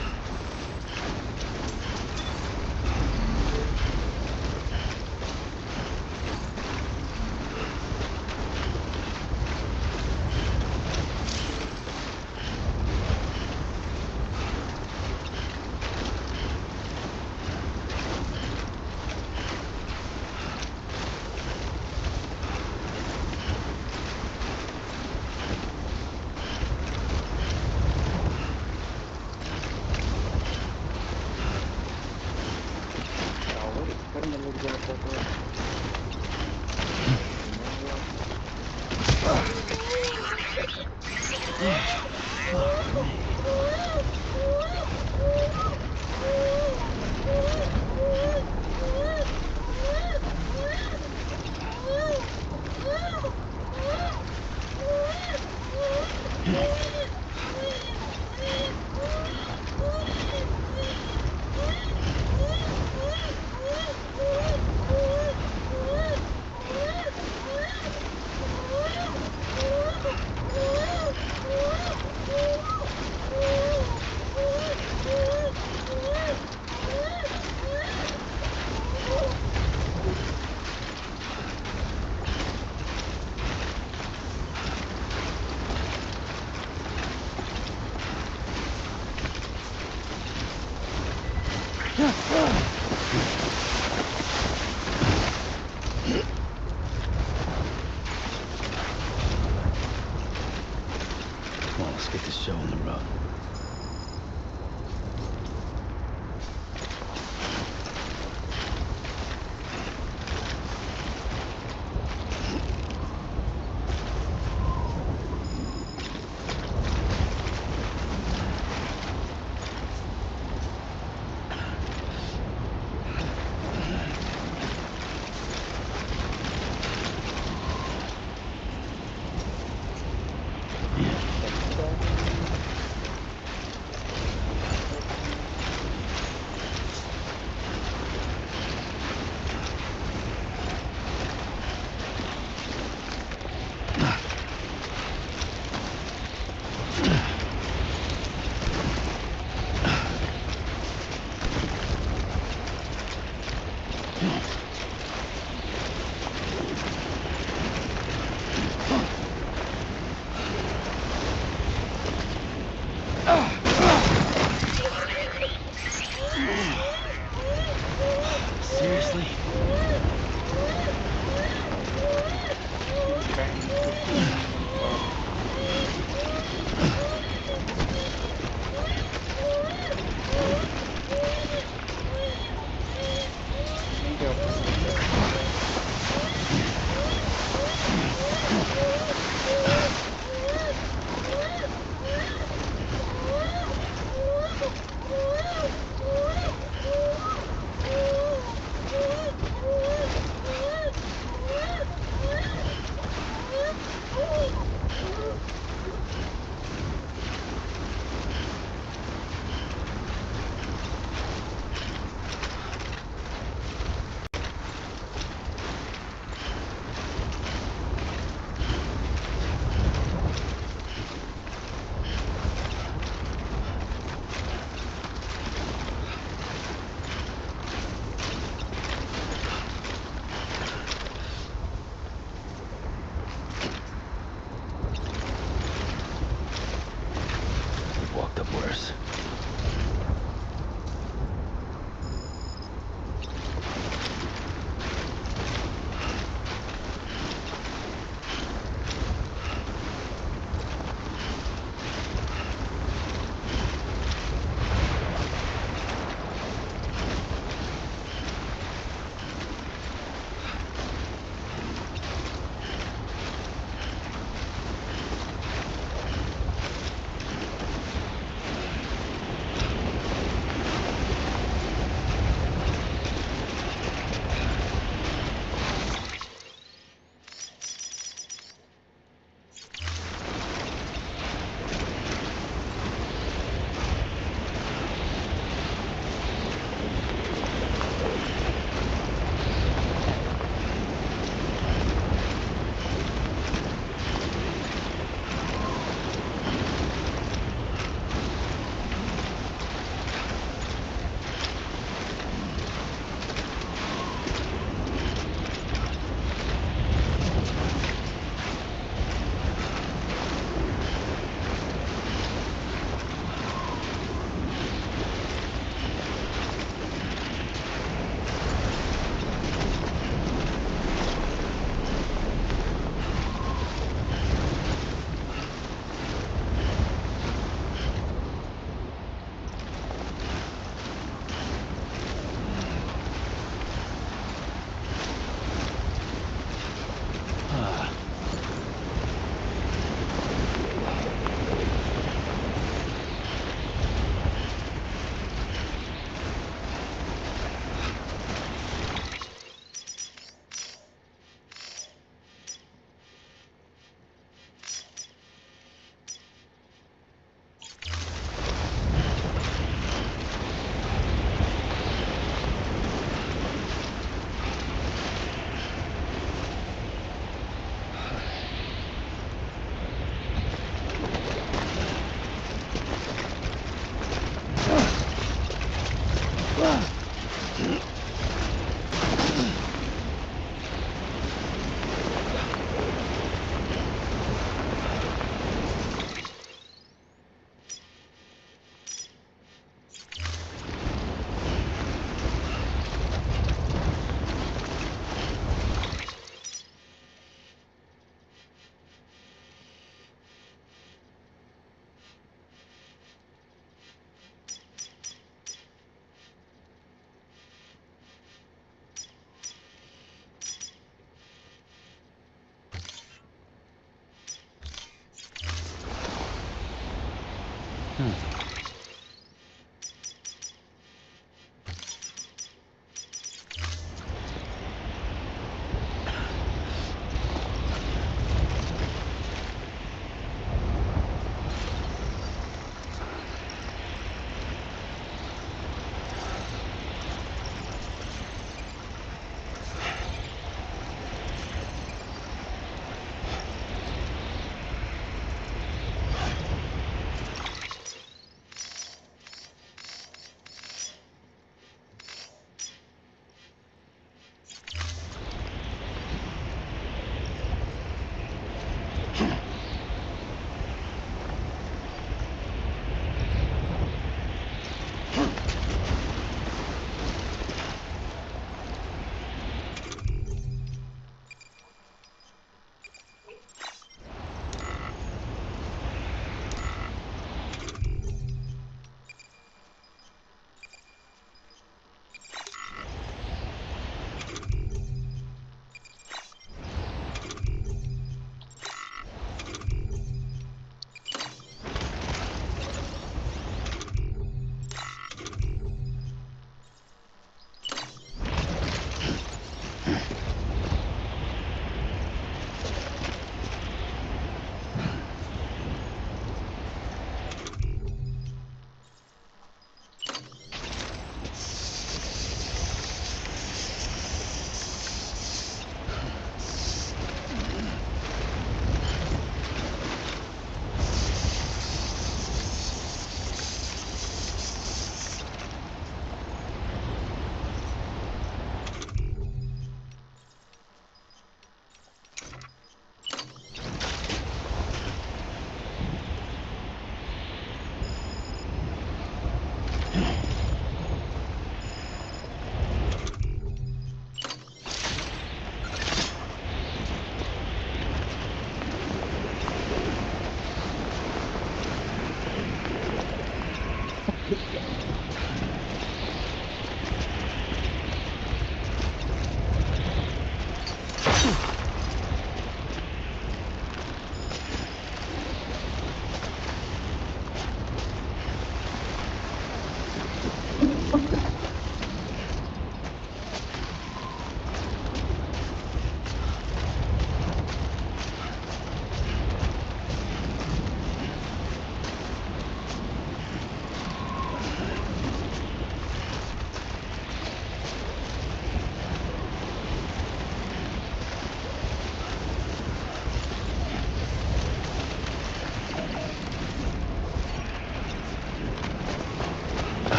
Come on, let's get this show on the road. Seriously? He's trying to push some car. नहीं जा पाएगा क्या? We've walked up worse.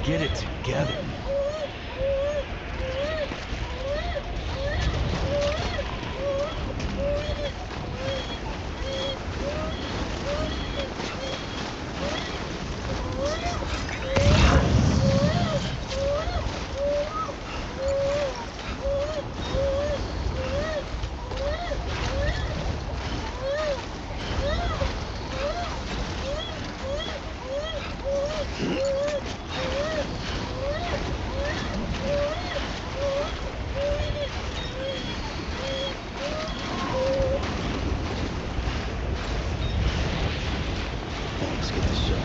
Get it together. Let's get this show.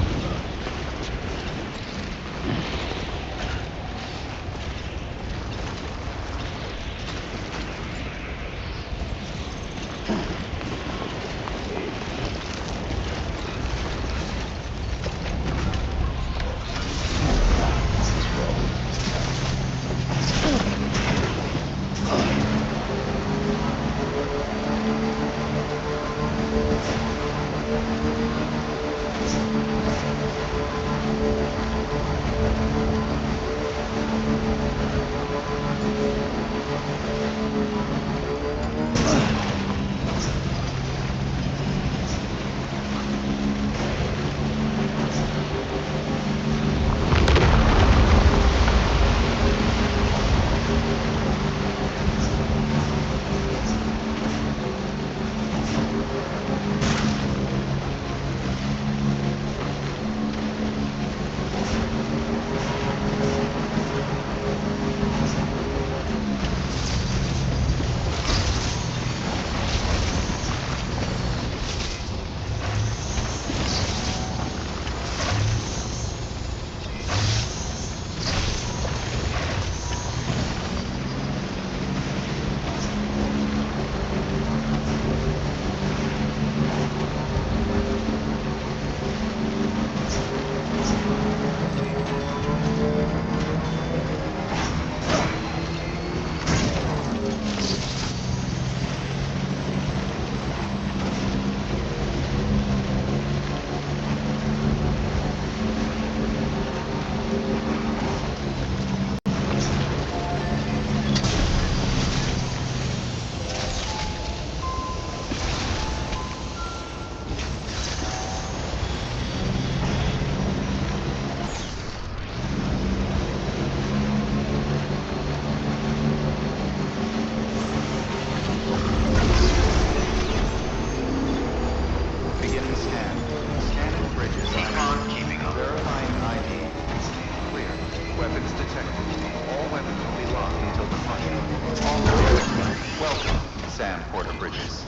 Beginning scan. Scanning bridges. Verifying ID. Clear. Weapons detected. All weapons will be locked until departure. All clear. Welcome, Sam Porter Bridges.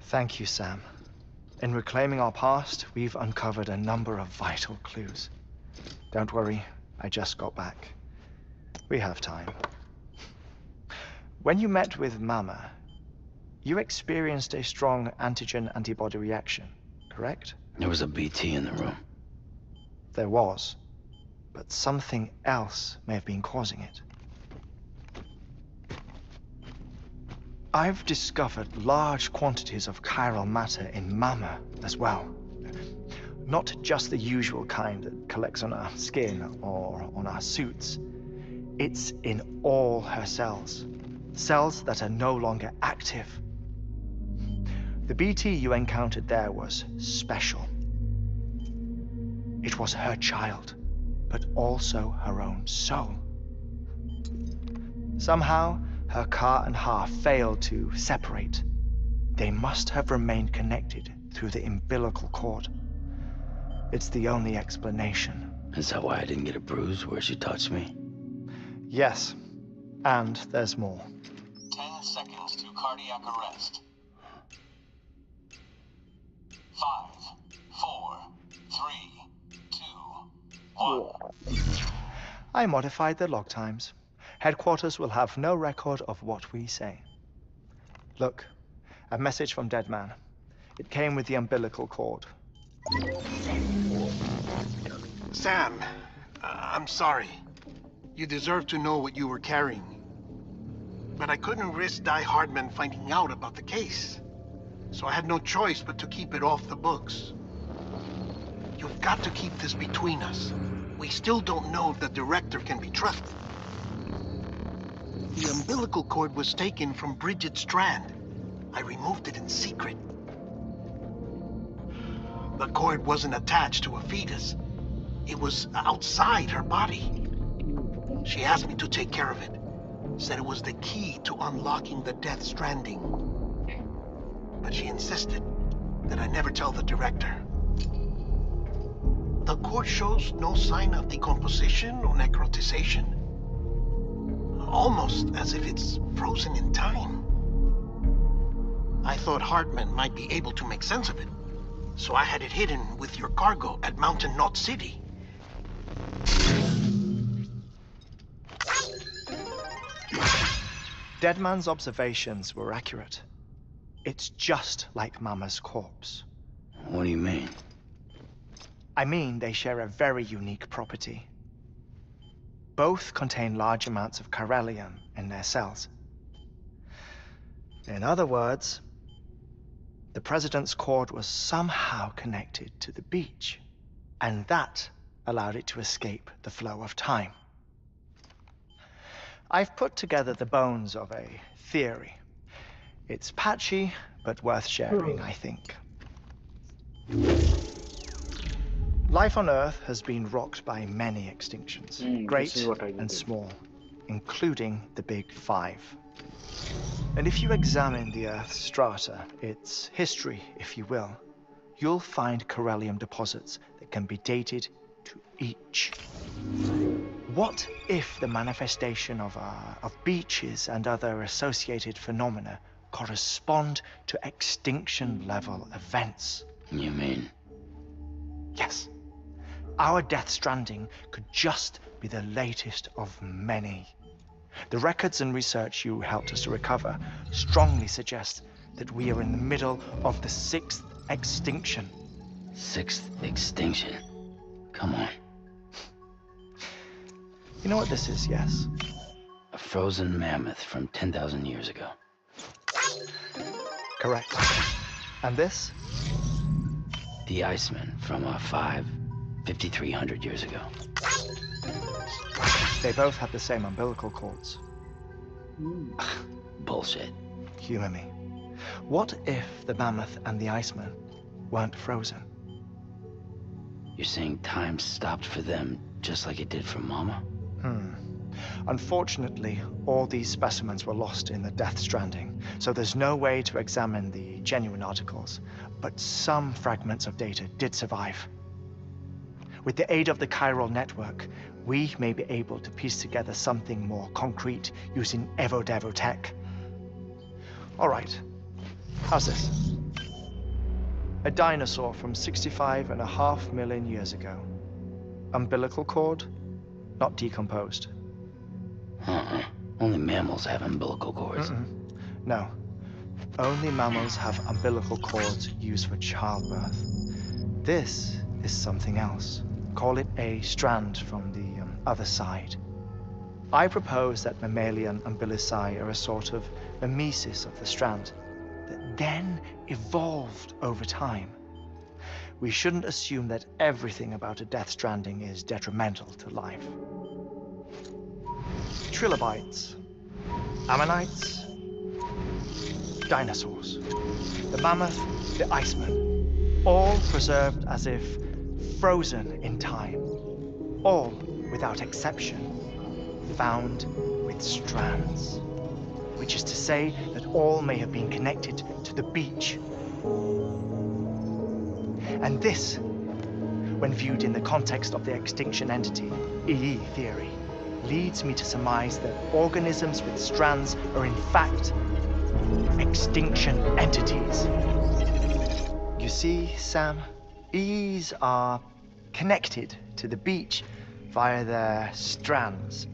Thank you, Sam. In reclaiming our past, we've uncovered a number of vital clues. Don't worry, I just got back. We have time. When you met with Mama, you experienced a strong antigen-antibody reaction, correct? There was a BT in the room. There was, but something else may have been causing it. I've discovered large quantities of chiral matter in Mama as well. Not just the usual kind that collects on our skin or on our suits. It's in all her cells. Cells that are no longer active. The BT you encountered there was special. It was her child, but also her own soul. Somehow, her car and half failed to separate. They must have remained connected through the umbilical cord. It's the only explanation. Is that why I didn't get a bruise where she touched me? Yes, and there's more. 10 seconds to cardiac arrest. 5, 4, 3, 2, 1. I modified the log times. Headquarters will have no record of what we say. Look, a message from Dead Man. It came with the umbilical cord. Sam, I'm sorry. You deserve to know what you were carrying. But I couldn't risk Die Hardman finding out about the case. So I had no choice but to keep it off the books. You've got to keep this between us. We still don't know if the director can be trusted. The umbilical cord was taken from Bridget Strand. I removed it in secret. The cord wasn't attached to a fetus. It was outside her body. She asked me to take care of it. Said it was the key to unlocking the Death Stranding. But she insisted that I never tell the director. The cord shows no sign of decomposition or necrotization. Almost as if it's frozen in time. I thought Hardman might be able to make sense of it, so I had it hidden with your cargo at Mountain Knot City. Deadman's observations were accurate. It's just like Mama's corpse. What do you mean? I mean, they share a very unique property. Both contain large amounts of chiralium in their cells. In other words, the president's cord was somehow connected to the beach, and that allowed it to escape the flow of time. I've put together the bones of a theory. It's patchy, but worth sharing, I think. Life on Earth has been rocked by many extinctions, great and small, including the Big Five. And if you examine the Earth's strata, its history, if you will, you'll find chiralium deposits that can be dated to each. What if the manifestation of beaches and other associated phenomena correspond to extinction-level events? You mean? Yes. Our Death Stranding could just be the latest of many. The records and research you helped us to recover strongly suggest that we are in the middle of the 6th extinction. 6th extinction? Come on. You know what this is, yes? A frozen mammoth from 10,000 years ago. Correct. And this? The Iceman from 5,300 years ago. They both have the same umbilical cords. Bullshit. Humor me. What if the mammoth and the Iceman weren't frozen? You're saying time stopped for them just like it did for Mama? Unfortunately, all these specimens were lost in the Death Stranding, so there's no way to examine the genuine articles, but some fragments of data did survive. With the aid of the chiral network, we may be able to piece together something more concrete using Evo-Devo tech. All right, how's this? A dinosaur from 65.5 million years ago. Umbilical cord, not decomposed. Only mammals have umbilical cords. No. Only mammals have umbilical cords used for childbirth. This is something else. Call it a strand from the other side. I propose that mammalian umbilici are a sort of mimesis of the strand that then evolved over time. We shouldn't assume that everything about a Death Stranding is detrimental to life. Trilobites, ammonites, dinosaurs, the mammoth, the Iceman, all preserved as if frozen in time, all without exception, found with strands, which is to say that all may have been connected to the beach. And this, when viewed in the context of the extinction entity, EE theory, leads me to surmise that organisms with strands are in fact extinction entities. You see, Sam, EEs are connected to the beach via their strands.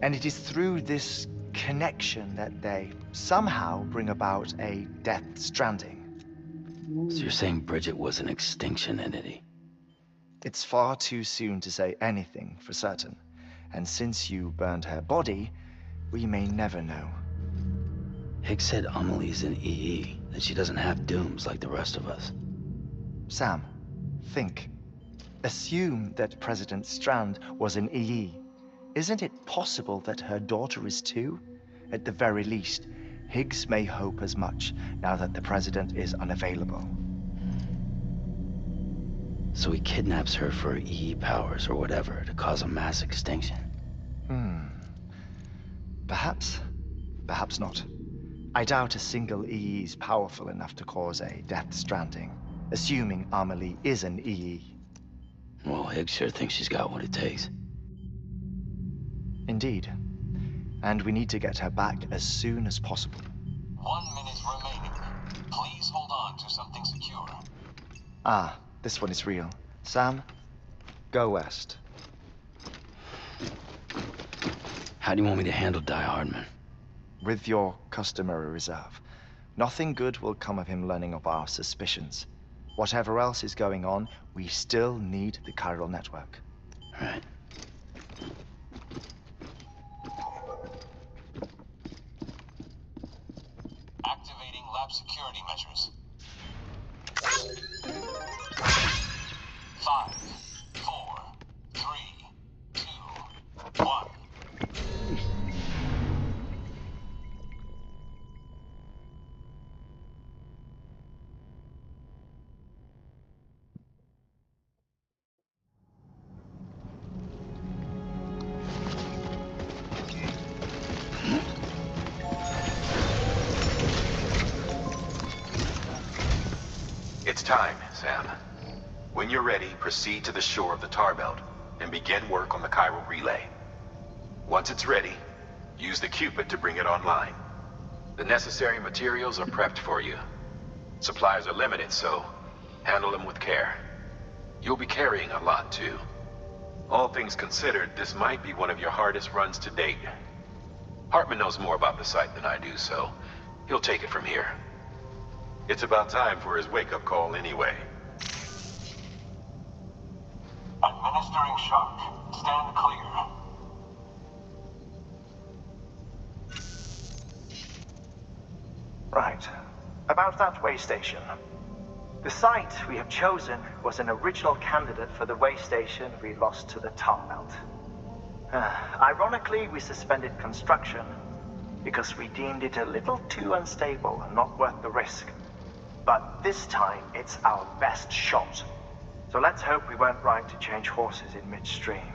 And it is through this connection that they somehow bring about a death stranding. So you're saying Bridget was an extinction entity? It's far too soon to say anything for certain. And since you burned her body, we may never know. Higgs said Amelie's an EE, that she doesn't have dooms like the rest of us. Sam, think. Assume that President Strand was an EE. Isn't it possible that her daughter is too? At the very least, Higgs may hope as much now that the President is unavailable. So he kidnaps her for EE powers or whatever to cause a mass extinction. Perhaps. Perhaps not. I doubt a single EE is powerful enough to cause a death stranding, assuming Amelie is an EE. Well, Higgs sure thinks she's got what it takes. Indeed. And we need to get her back as soon as possible. 1 minute remaining. Please hold on to something secure. Ah, this one is real. Sam, go west. How do you want me to handle Die Hardman? With your customary reserve. Nothing good will come of him learning of our suspicions. Whatever else is going on, we still need the chiral network. Right. Activating lab security measures. 5, 4, 3, 2, 1. It's time, Sam. When you're ready, proceed to the shore of the tar belt and begin work on the chiral relay. Once it's ready, use the Cupid to bring it online. The necessary materials are prepped for you. Supplies are limited, so handle them with care. You'll be carrying a lot, too. All things considered, this might be one of your hardest runs to date. Hartman knows more about the site than I do, so he'll take it from here. It's about time for his wake-up call anyway. Administering shock. Stand clear. Right. About that way station. The site we have chosen was an original candidate for the way station we lost to the tar belt. Ironically, we suspended construction because we deemed it a little too unstable and not worth the risk. But this time, it's our best shot. So let's hope we weren't right to change horses in midstream.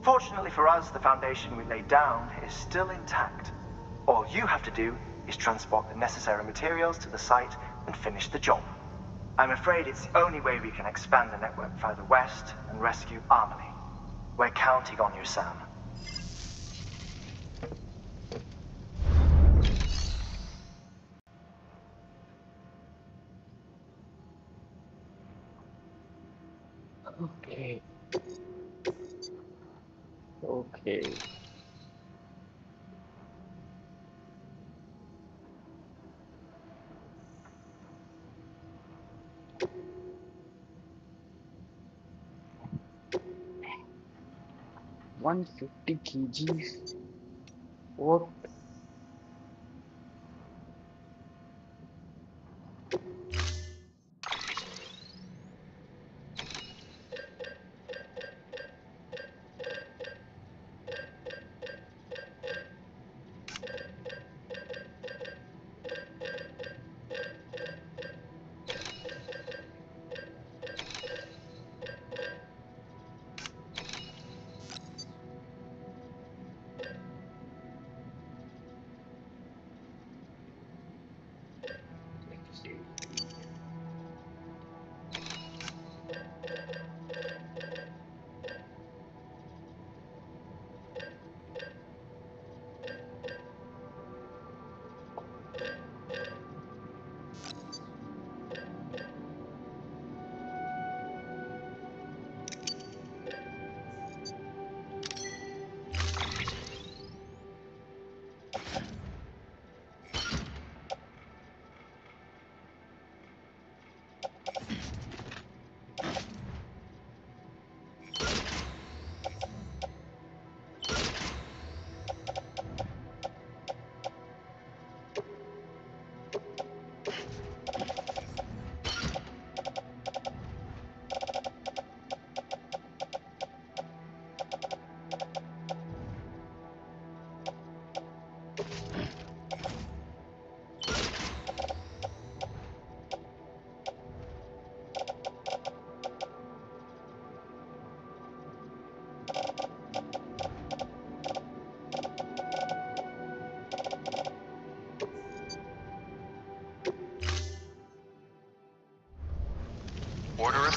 Fortunately for us, the foundation we laid down is still intact. All you have to do is transport the necessary materials to the site and finish the job. I'm afraid it's the only way we can expand the network further west and rescue Amelie. We're counting on you, Sam. Okay. Okay. $150 kgs. What?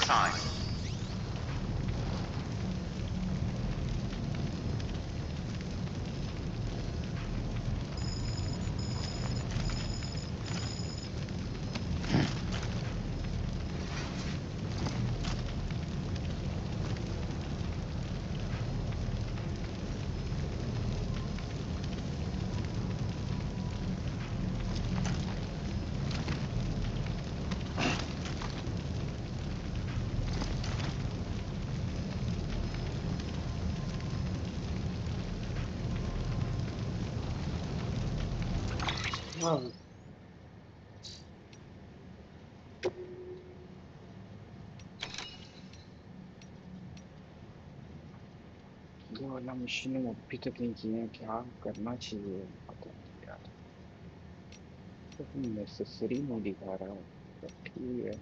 sign. हाँ ये वाला machine अभी तक नहीं किए हैं, क्या करना चाहिए पता नहीं यार, तो नेसेसरी नहीं दिखा रहा है, तो ठीक है।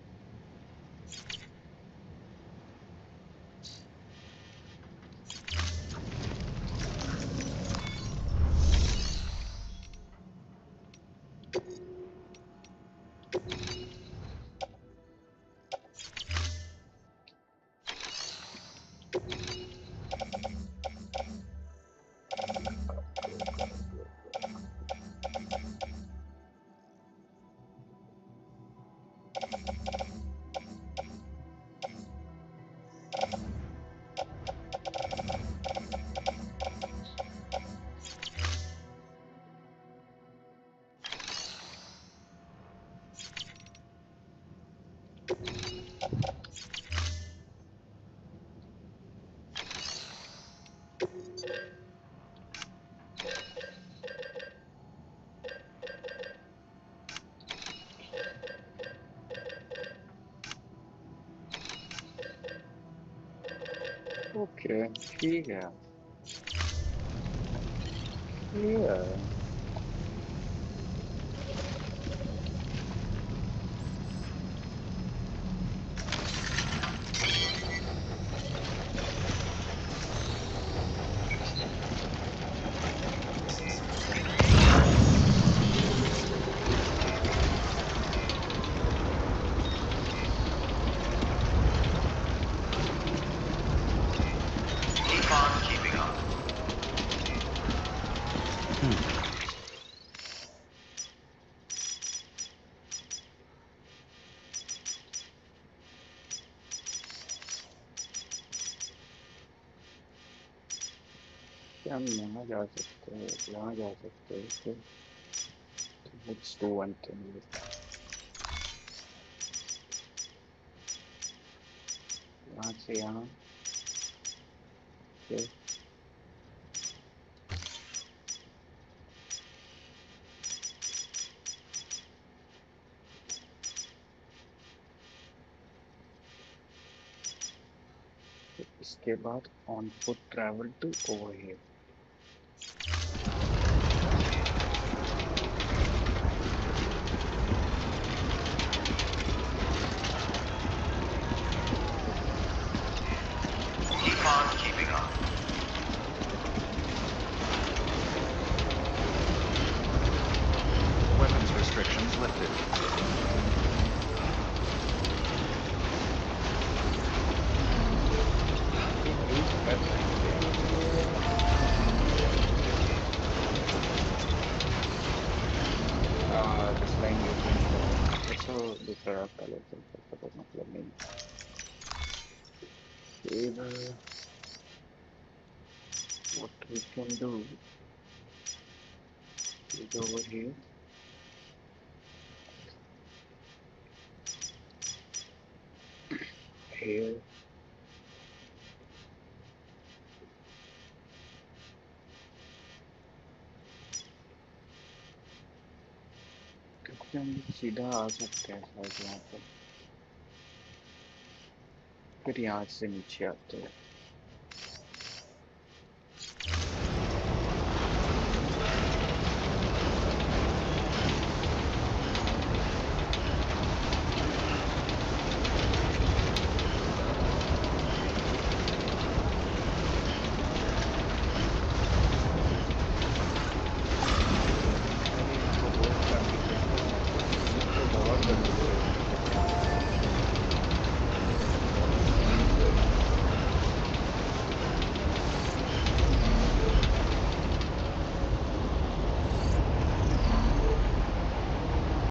ओके ठीक है ये Keep on keeping on. क्या हम यहाँ जा सकते हैं, यहाँ जा सकते हैं फिर let's do one thing, यहाँ से यहाँ फिर इसके बाद on foot travel to over here. Keep on keeping on. Weapons restrictions lifted. तो दूसरा रास्ता ले चलते हैं, तो मतलब नहीं फिर what we can do is over here here क्योंकि हम सीधा आ सकते हैं शायद यहाँ पर, फिर यहाँ से नीचे आते हैं।